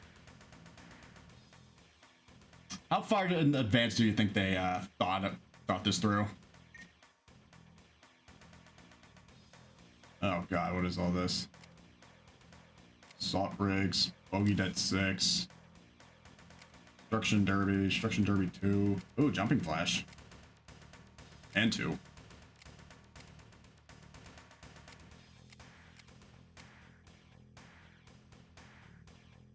How far in advance do you think they thought this through? Oh god, what is all this? Assault rigs, bogey debt 6. Destruction Derby 2. Ooh, Jumping Flash. And 2.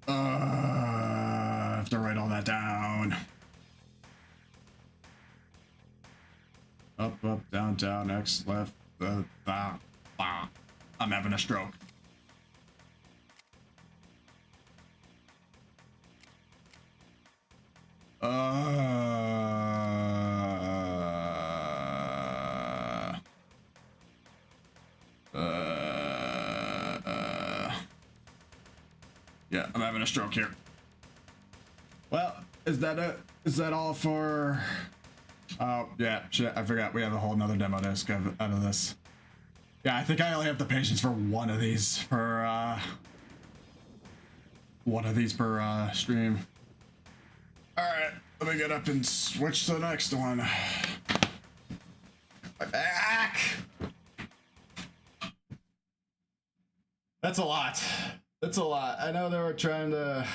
I have to write all that down. Up, down, down, X, left, I'm having a stroke. Yeah, I'm having a stroke here. Well, is that it? Is that all for... Oh, yeah, shit, I forgot we have a whole nother demo disc out of this. Yeah, I think I only have the patience for one of these per, stream. Alright, let me get up and switch to the next one. My back! That's a lot. That's a lot. I know they were trying to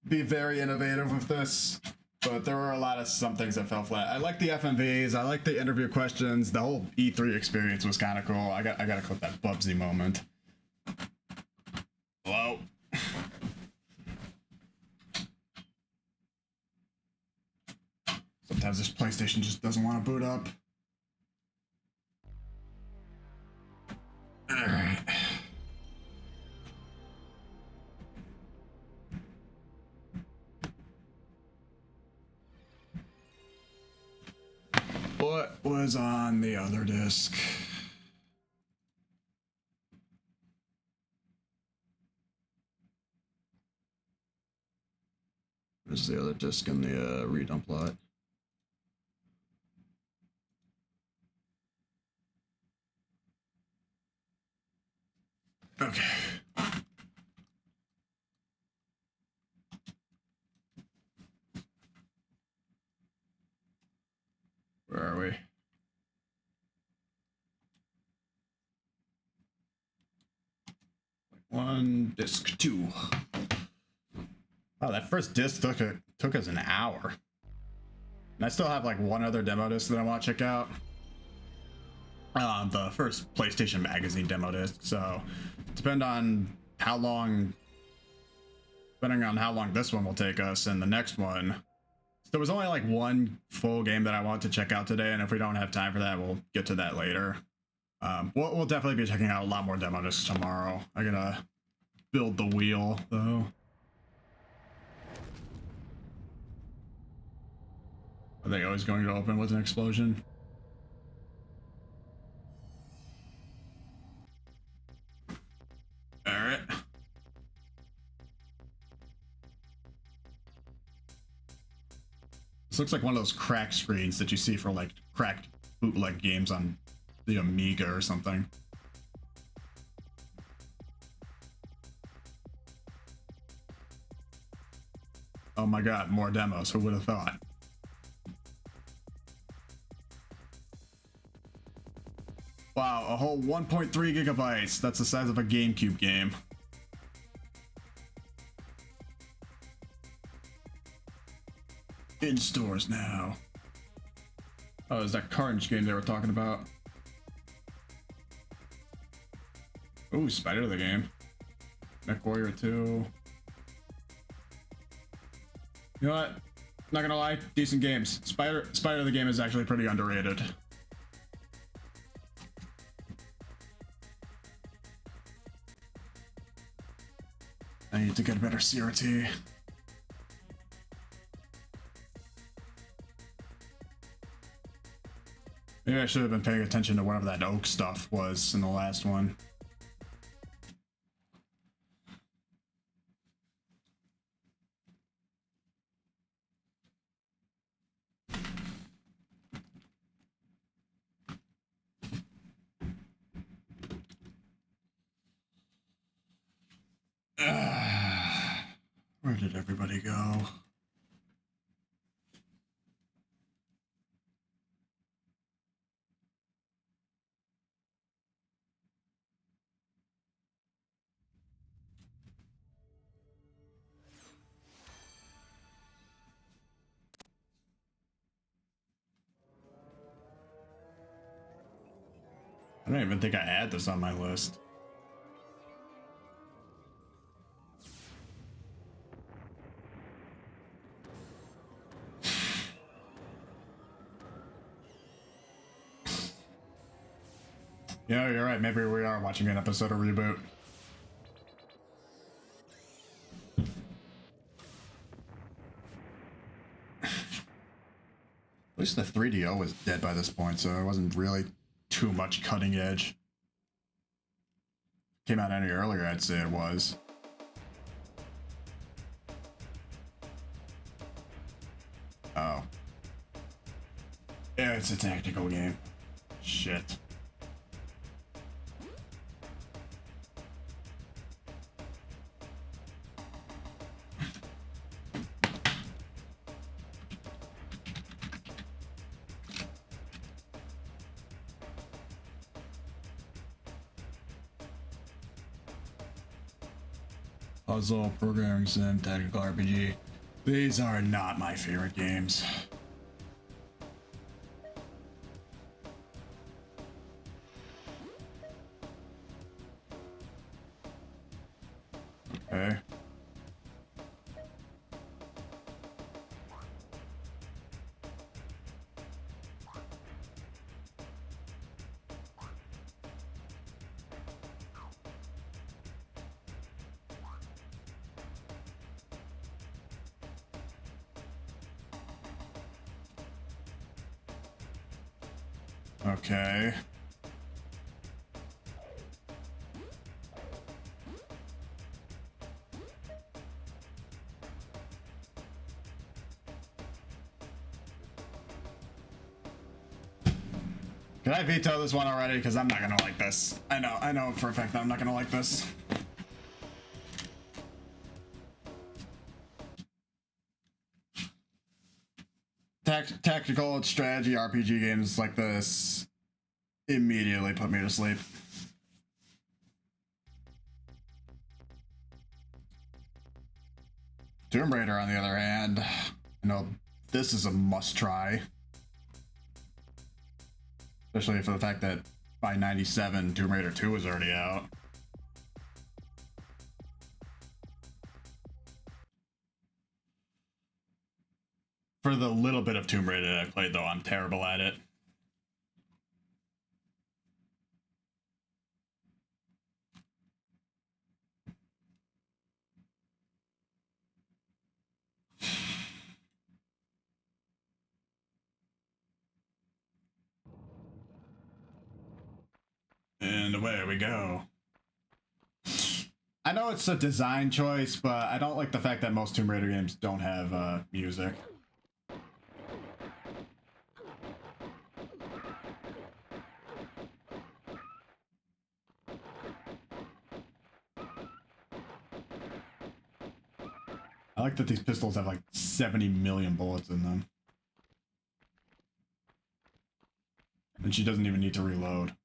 be very innovative with this, but there were a lot of some things that fell flat. I like the FMVs. I like the interview questions. The whole E3 experience was kind of cool. I gotta clip that Bubsy moment. Hello. Sometimes this PlayStation just doesn't want to boot up. All right. What was on the other disc? Where's the other disc in the redump lot? Okay. Where are we? One, disc 2. Oh, that first disc took us an hour. And I still have like one other demo disc that I want to check out. The first PlayStation Magazine demo disc. So, depending on how long this one will take us and the next one. There was only like one full game that I want to check out today, and if we don't have time for that, we'll get to that later. We'll definitely be checking out a lot more demo discs tomorrow. I gotta build the wheel, though. Are they always going to open with an explosion? All right. This looks like one of those cracked screens that you see for like cracked bootleg games on the Amiga or something. Oh my god, more demos, who would have thought? Wow, a whole 1.3 gigabytes. That's the size of a GameCube game. In stores now. Oh, there's that Carnage game they were talking about. Ooh, Spider the game. Mech Warrior 2. You know what? Not gonna lie, decent games. Spider the game is actually pretty underrated. I need to get a better CRT. Maybe I should have been paying attention to whatever that oak stuff was in the last one. Where did everybody go? I don't even think I had this on my list. Yeah, you're right. Maybe we are watching an episode of Reboot. At least the 3DO was dead by this point, so it wasn't really too much cutting edge. Came out any earlier, I'd say it was. Oh. Yeah, it's a tactical game. Shit. Puzzle, programming sim, tactical RPG. These are not my favorite games. Okay. Okay. Can I veto this one already? Because I'm not gonna like this. I know for a fact that I'm not gonna like this. Tactical strategy RPG games like this immediately put me to sleep. Tomb Raider, on the other hand, I know this is a must-try. Especially for the fact that by 97, Tomb Raider 2 was already out. For the little bit of Tomb Raider that I played, though, I'm terrible at it. And away we go. I know it's a design choice, but I don't like the fact that most Tomb Raider games don't have music. I like that these pistols have like 70 million bullets in them. And she doesn't even need to reload.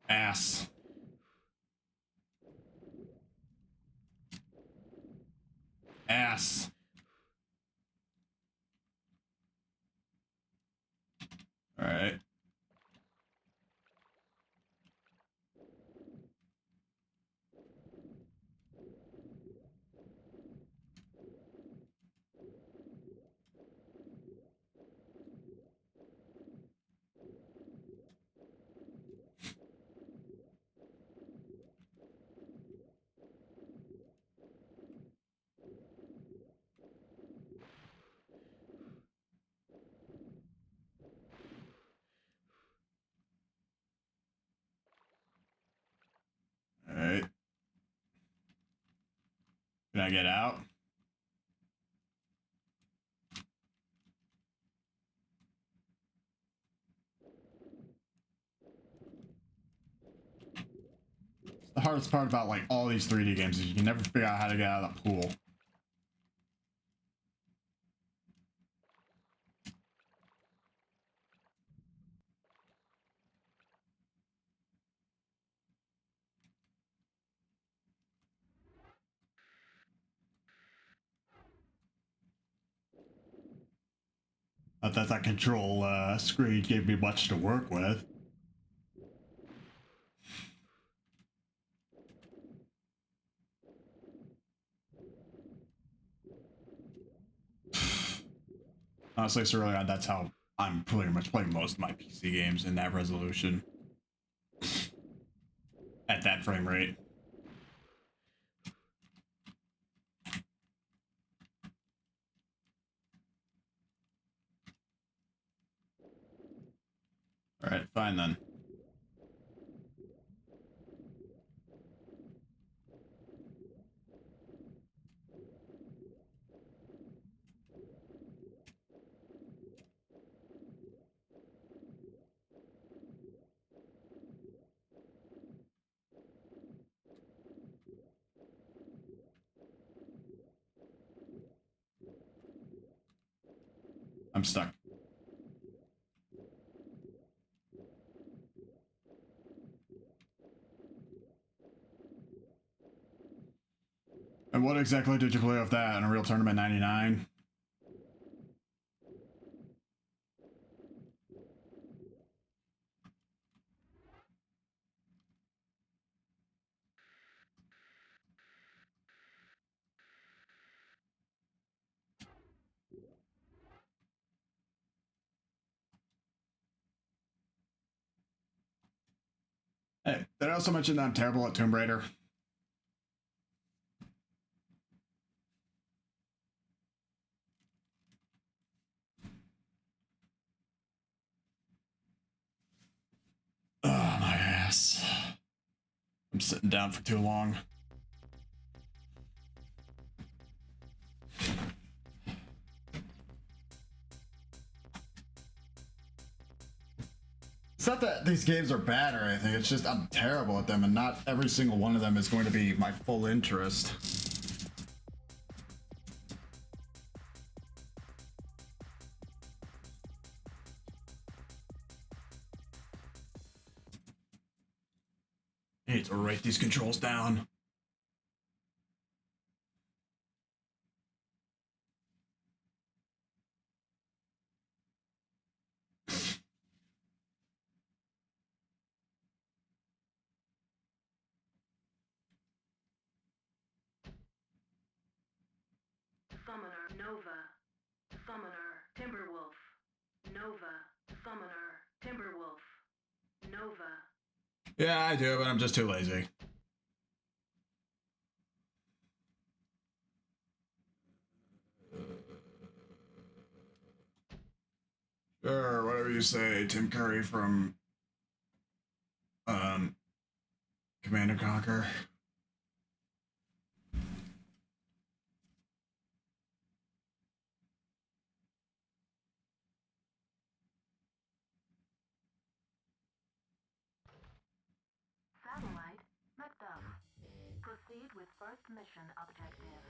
Ass. Ass. All right. All right. Can I get out? The hardest part about like all these 3D games is you can never figure out how to get out of the pool. Not that that control screen gave me much to work with. Honestly, so early on, that's how I'm pretty much playing most of my PC games in that resolution. At that frame rate. Alright, fine then. I'm stuck. And what exactly did you play with that in a real tournament 99? Hey, did I also mention that I'm terrible at Tomb Raider? Oh, my ass. I'm sitting down for too long. It's not that these games are bad or anything, it's just I'm terrible at them and not every single one of them is going to be my full interest. I need to write these controls down. Summoner Nova. Summoner Timberwolf. Nova. Summoner Timberwolf. Nova. Yeah, I do, but I'm just too lazy. Sure, whatever you say, Tim Curry from Command and Conquer. Satellite Macduff. Proceed with first mission objective.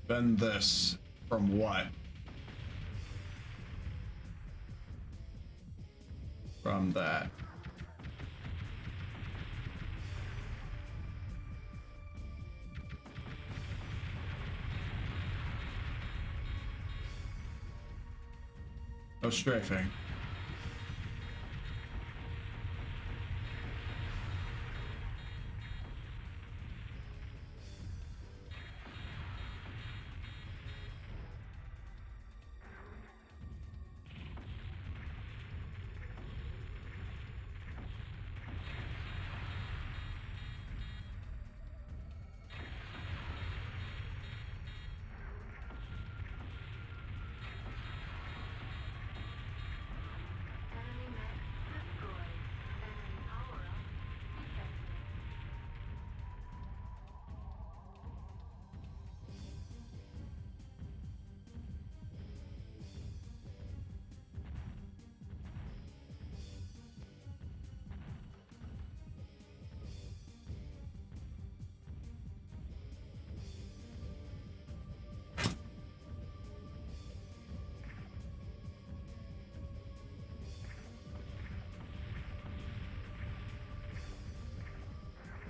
Bend this from what? from that. No strafing.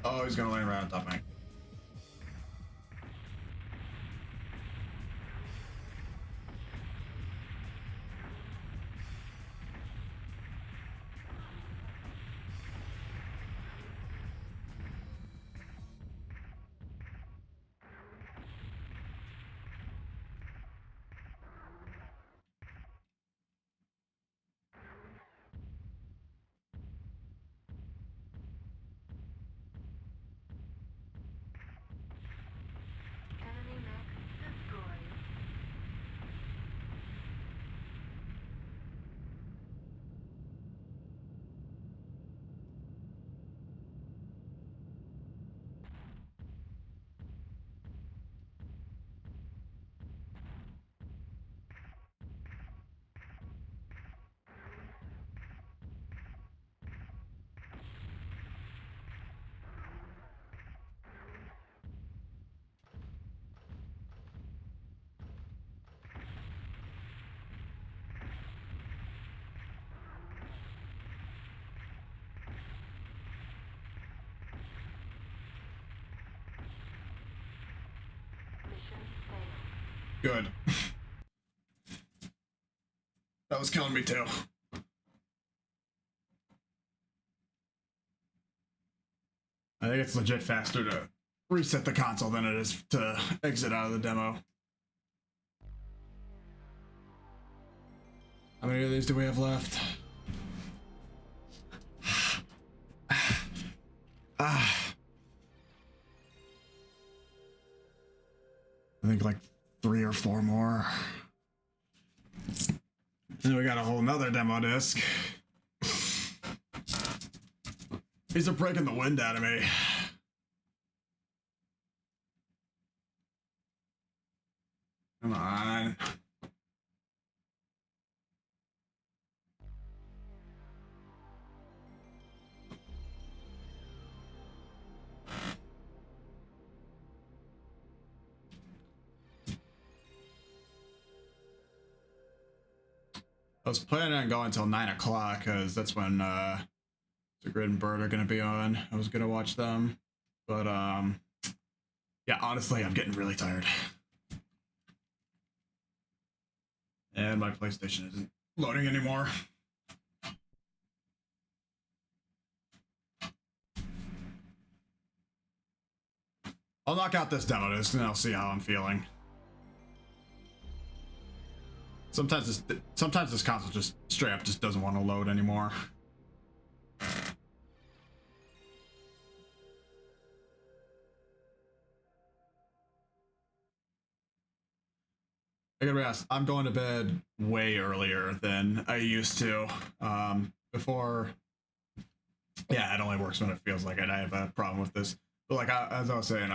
Oh, he's gonna land right on top of me. Good. That was killing me too. I think it's legit faster to reset the console than it is to exit out of the demo. How many of these do we have left? I think like 3 or 4 more. And we got a whole nother demo disc. These are breaking the wind out of me. Come on. I was planning on going until 9 o'clock because that's when the Grid and Bird are gonna be on. I was gonna watch them, but yeah, honestly, I'm getting really tired, and my PlayStation isn't loading anymore. I'll knock out this demo disc and I'll see how I'm feeling. Sometimes this console just straight up just doesn't want to load anymore. I gotta be honest, I'm going to bed way earlier than I used to. Before, yeah, it only works when it feels like it. I have a problem with this. But like as I was saying,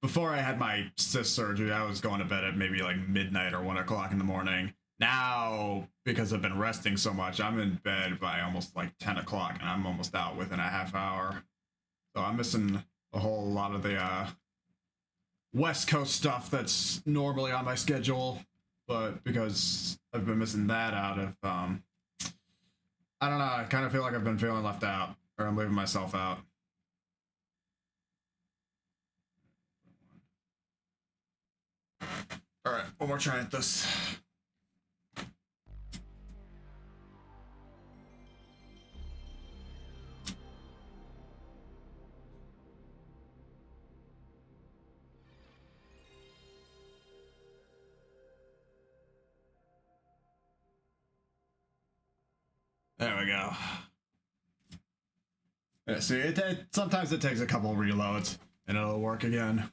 before I had my cyst surgery, I was going to bed at maybe like midnight or 1 o'clock in the morning. Now, because I've been resting so much, I'm in bed by almost like 10 o'clock and I'm almost out within a half hour. So I'm missing a whole lot of the West Coast stuff that's normally on my schedule, but because I've been missing that out of, I I don't know. I kind of feel like I've been feeling left out, or I'm leaving myself out. All right, one more try at this. There we go. Yeah, see, sometimes it takes a couple reloads and it'll work again.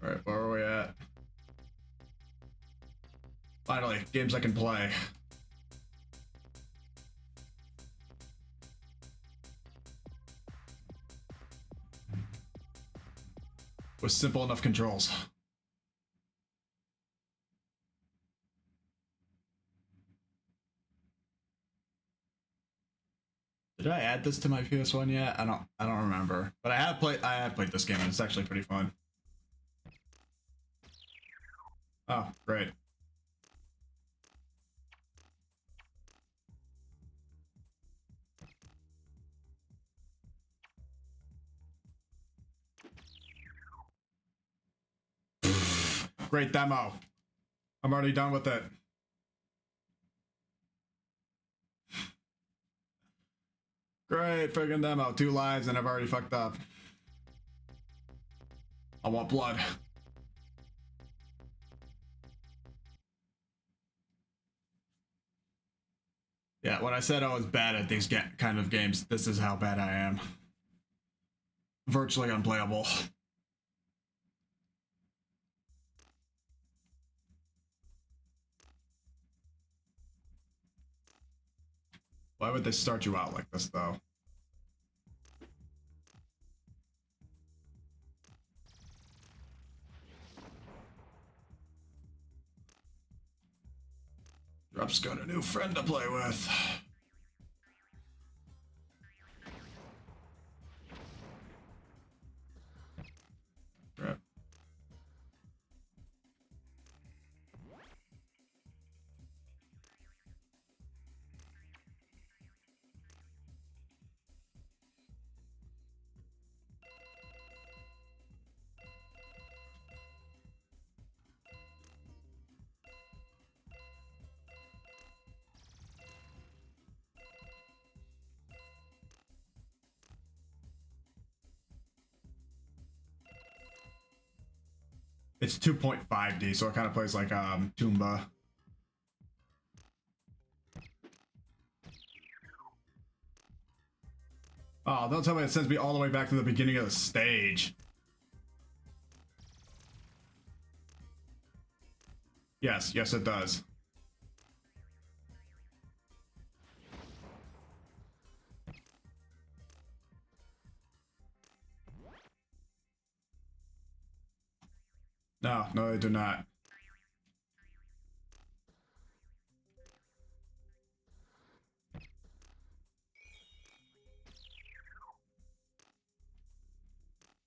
All right, where are we at? Finally, games I can play. With simple enough controls. Did I add this to my PS1 yet? I don't remember. But I have played this game and it's actually pretty fun. Oh, great. Great demo. I'm already done with it. Great friggin' demo. 2 lives and I've already fucked up. I want blood. Yeah, when I said I was bad at these kind of games, this is how bad I am. Virtually unplayable. Why would they start you out like this, though? Drup's got a new friend to play with. Crap. It's 2.5D, so it kind of plays like Toomba. Oh, don't tell me it sends me all the way back to the beginning of the stage. Yes, yes it does. No, no, they do not.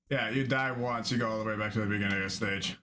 Yeah, you die once, you go all the way back to the beginning of the stage.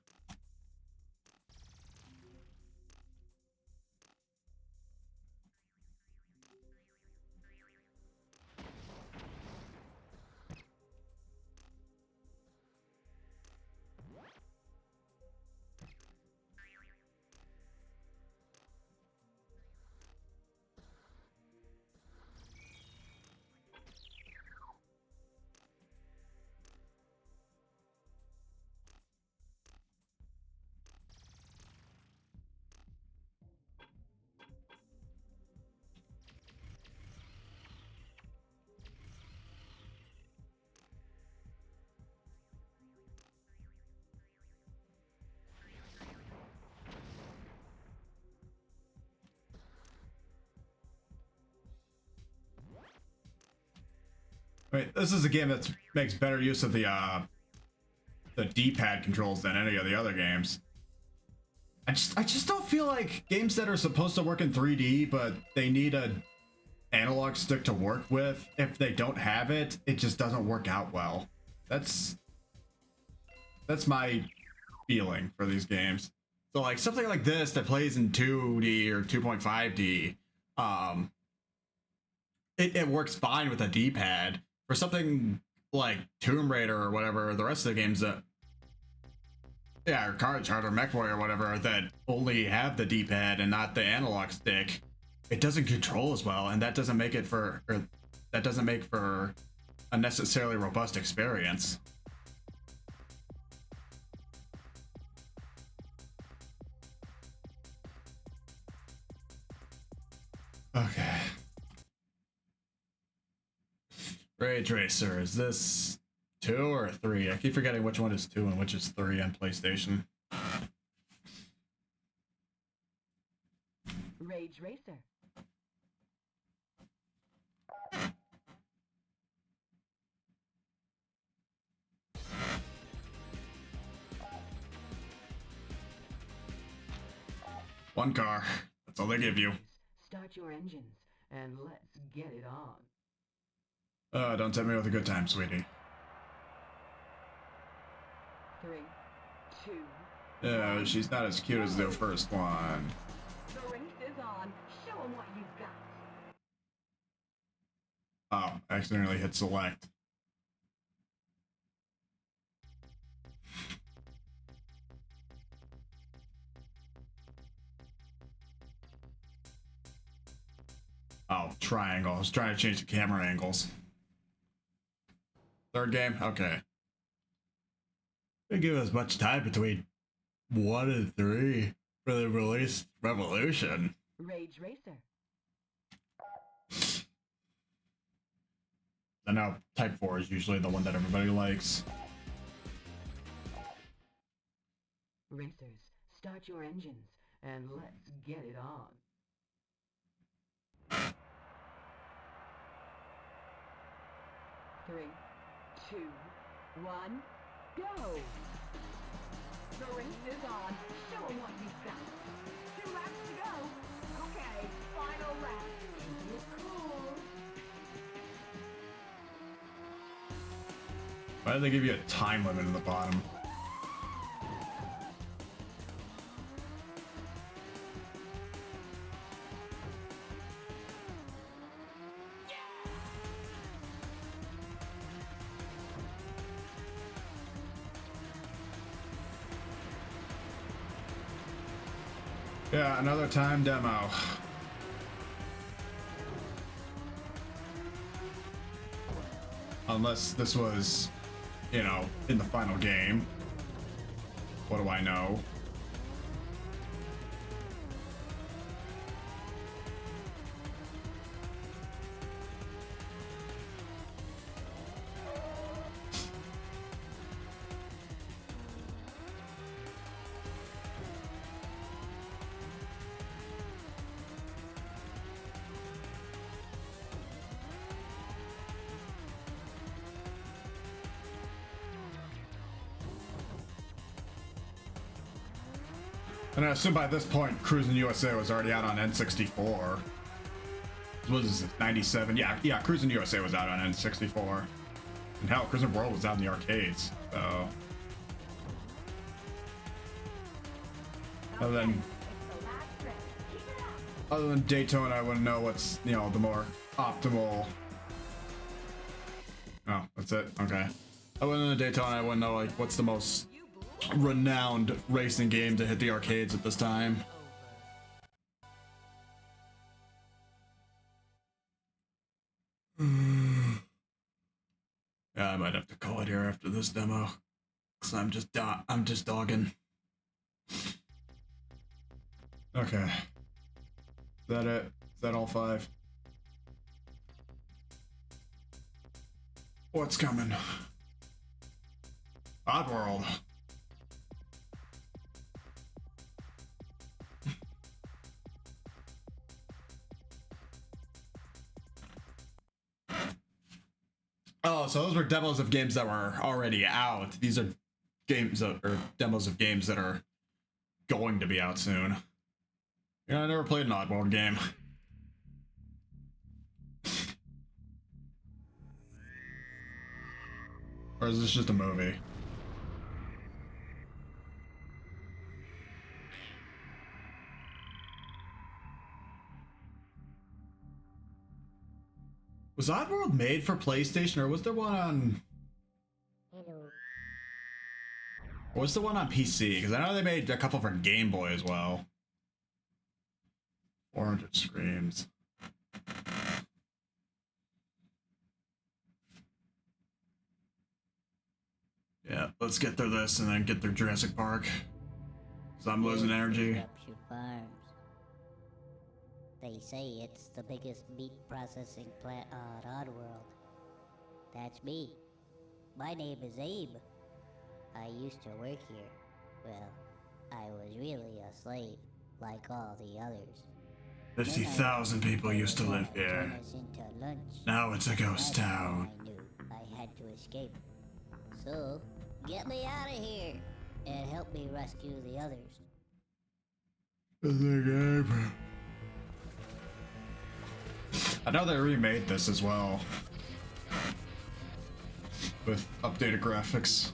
Wait, this is a game that makes better use of the D-pad controls than any of the other games. I just don't feel like games that are supposed to work in 3D, but they need a analog stick to work with. If they don't have it, it just doesn't work out well. That's my feeling for these games. So like something like this that plays in 2D or 2.5D, it works fine with a D-pad. For something like Tomb Raider or whatever, the rest of the games that, yeah, or Card Charter, Metroid or whatever, that only have the D-pad and not the analog stick, it doesn't control as well, and that doesn't make it for, or that doesn't make for a necessarily robust experience. Okay. Ray Tracer, is this 2 or 3? I keep forgetting which one is 2 and which is 3 on PlayStation. Rage Racer. One car. That's all they give you. Start your engines and let's get it on. Don't tempt me with a good time, sweetie. 3, 2. Yeah, she's not as cute as the first one. The race is on. Show 'em what you've got. Oh, I accidentally hit select. Oh, triangle. I was trying to change the camera angles. Third game? Okay. They give us much time between 1 and 3 for the release Revolution. Rage Racer. I know Type 4 is usually the one that everybody likes. Racers, start your engines and let's get it on. 3, 2, 1, go! The race is on. Show 'em what you've got. 2 laps to go. Okay, final lap. You're cool. Why did they give you a time limit in the bottom? Yeah, another time demo. Unless this was, you know, in the final game. What do I know? And I assume by this point, Cruis'n USA was already out on N64. What is it, 97? Yeah, Cruis'n USA was out on N64. And hell, Cruis'n World was out in the arcades, so... Other than Daytona, I wouldn't know what's, you know, the more optimal... Oh, that's it? Okay. Other than Daytona, I wouldn't know, like, what's the most renowned racing game to hit the arcades at this time. Yeah, I might have to call it here after this demo, cause I'm just dogging. Okay. Is that it? Is that all 5? What's coming? Oddworld. Oh, so those were demos of games that were already out. These are games or demos of games that are going to be out soon. Yeah, I never played an Oddworld game. Or is this just a movie? Was Oddworld made for PlayStation, or was there one on... What's the one on PC? Because I know they made a couple for Game Boy as well. 400 Screams. Yeah, let's get through this and then get through Jurassic Park. So I'm losing energy. They say it's the biggest meat processing plant on Oddworld. That's me. My name is Abe. I used to work here. Well, I was really a slave, like all the others. 50,000 people used to live here. Now it's a ghost town. I knew I had to escape. So, get me out of here and help me rescue the others. I know they remade this as well. With updated graphics.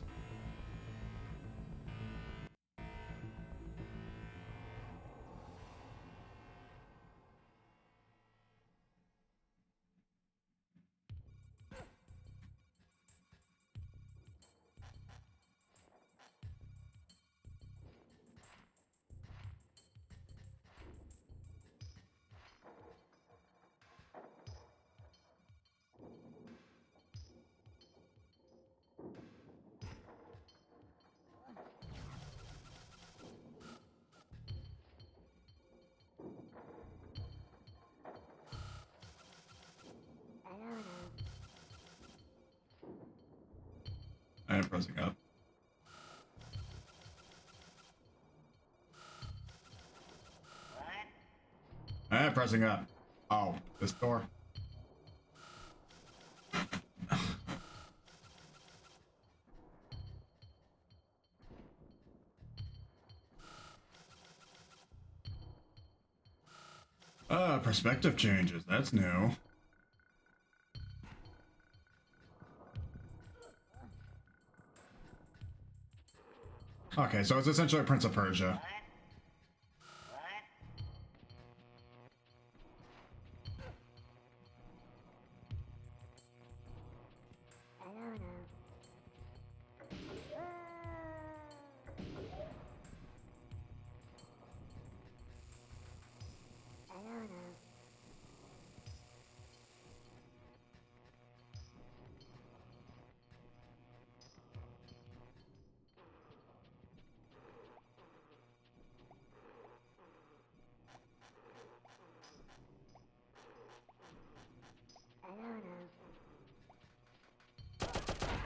I am pressing up. I am pressing up. Oh, this door. Perspective changes. That's new. Okay, so it's essentially Prince of Persia.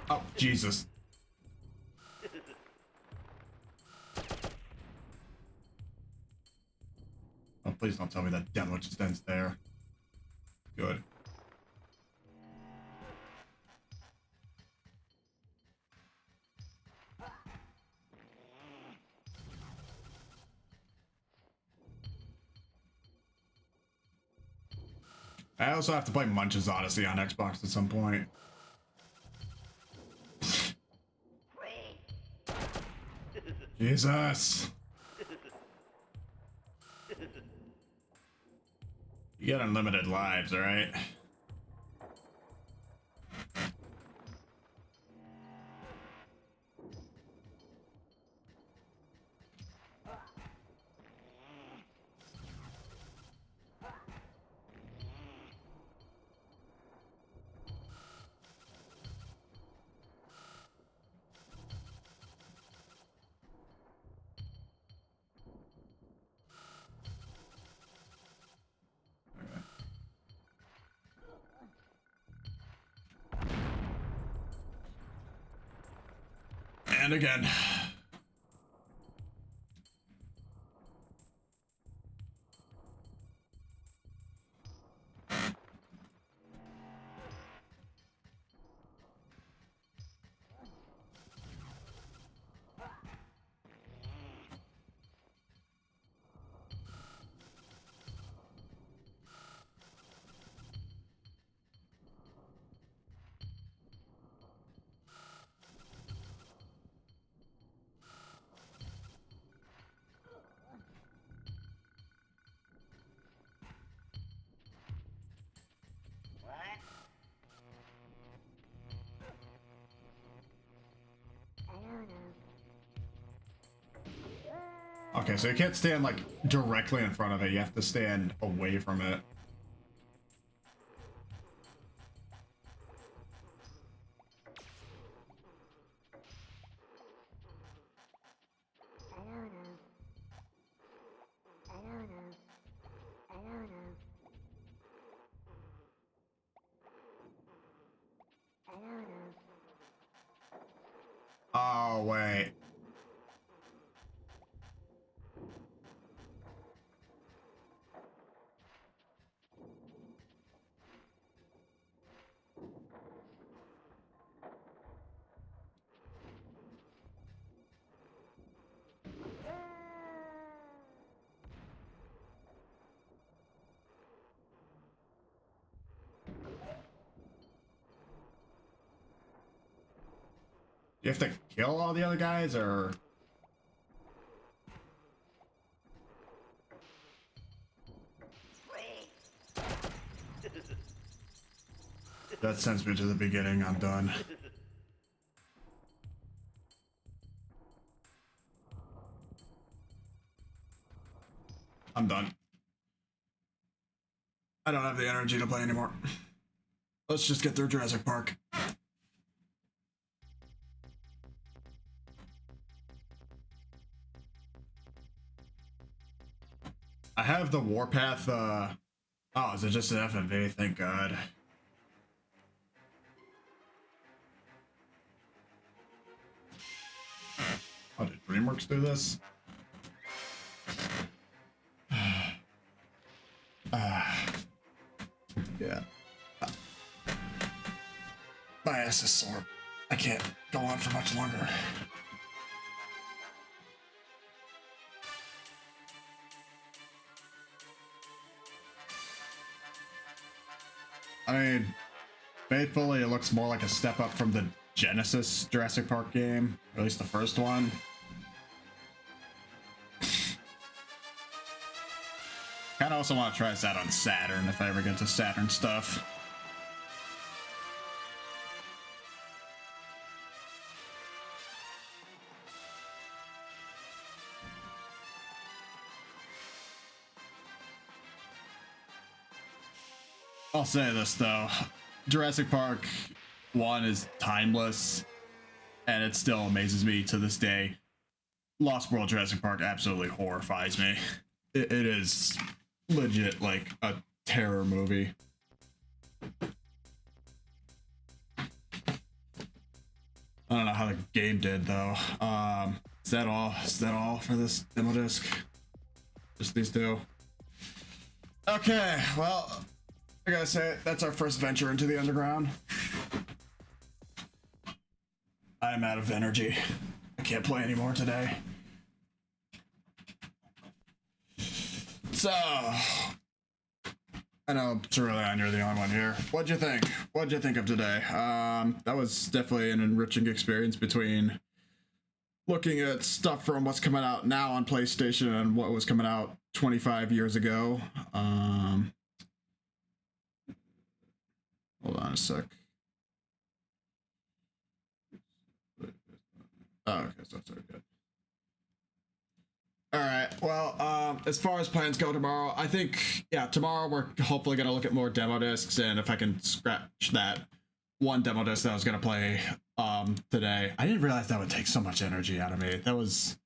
Oh, Jesus. Oh, please don't tell me that demo just ends there. Good. I also have to play Munch's Odyssey on Xbox at some point. Jesus. You get unlimited lives, right? And again. okay, so you can't stand like directly in front of it. You have to stand away from it. Oh, wait. You have to kill all the other guys, or... That sends me to the beginning. I'm done. I'm done. I don't have the energy to play anymore. Let's just get through Jurassic Park. I have the Warpath, oh, is it just an FMV? Thank God. Oh, did DreamWorks do this? Yeah. My ass is sore. I can't go on for much longer. I mean, faithfully, it looks more like a step up from the Genesis Jurassic Park game, or at least the first one. Kind of also want to try this out on Saturn if I ever get to Saturn stuff. I'll say this though, Jurassic Park 1 is timeless, and it still amazes me to this day. Lost World Jurassic Park absolutely horrifies me. It is legit like a terror movie. I don't know how the game did though. Is that all? Is that all for this demo disc? Just these two? Okay, well, I gotta say, that's our first venture into the underground. I'm out of energy. I can't play anymore today. So, I know, Cerulean, you're the only one here. What'd you think? What'd you think of today? That was definitely an enriching experience between looking at stuff from what's coming out now on PlayStation and what was coming out 25 years ago. Hold on a sec. Oh, okay, so that's good. All right, well, as far as plans go tomorrow, I think, yeah, tomorrow we're hopefully going to look at more demo discs, and if I can scratch that one demo disc that I was going to play today. I didn't realize that would take so much energy out of me. That was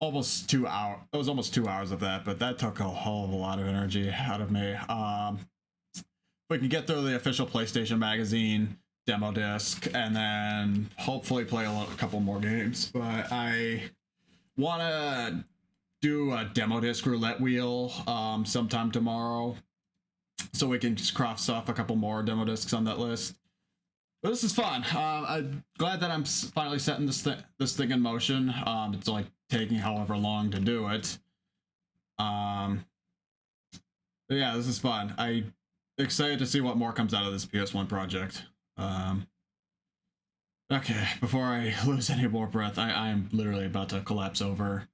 almost 2 hours. It was almost 2 hours of that, but that took a whole of a lot of energy out of me. We can get through the official PlayStation Magazine demo disc, and then hopefully play a couple more games. But I want to do a demo disc roulette wheel sometime tomorrow, so we can just cross off a couple more demo discs on that list. But this is fun. I'm glad that I'm finally setting this thing in motion. It's only taking however long to do it. But yeah, this is fun. I'm excited to see what more comes out of this PS1 project. Okay, before I lose any more breath, I am literally about to collapse over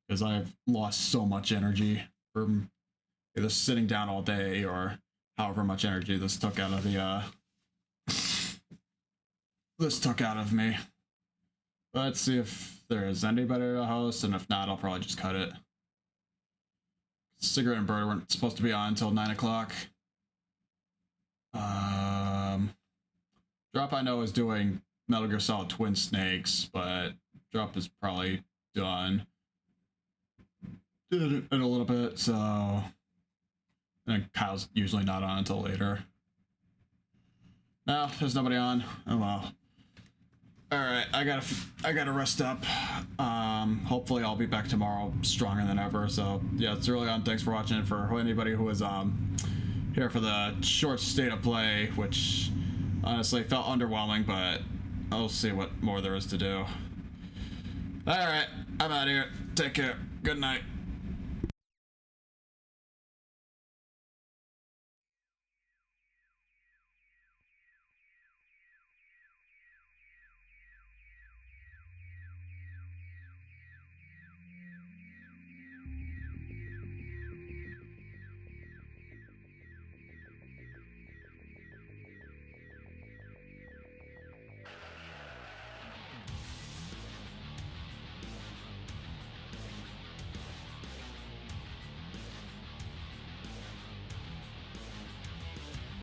because I've lost so much energy from either sitting down all day or however much energy this took out of the me. Let's see if there is anybody to host, and if not, I'll probably just cut it. Cigarette and Bird weren't supposed to be on until 9 o'clock. Drop I know is doing Metal Gear Solid Twin Snakes, but Drop is probably done in a little bit, so. And Kyle's usually not on until later. No, there's nobody on. Oh well. Alright, I gotta rest up. Hopefully I'll be back tomorrow stronger than ever. So yeah, it's really on. Thanks for watching. For anybody who was here for the short state of play, which honestly felt underwhelming, but I'll see what more there is to do. Alright, I'm out of here. Take care. Good night.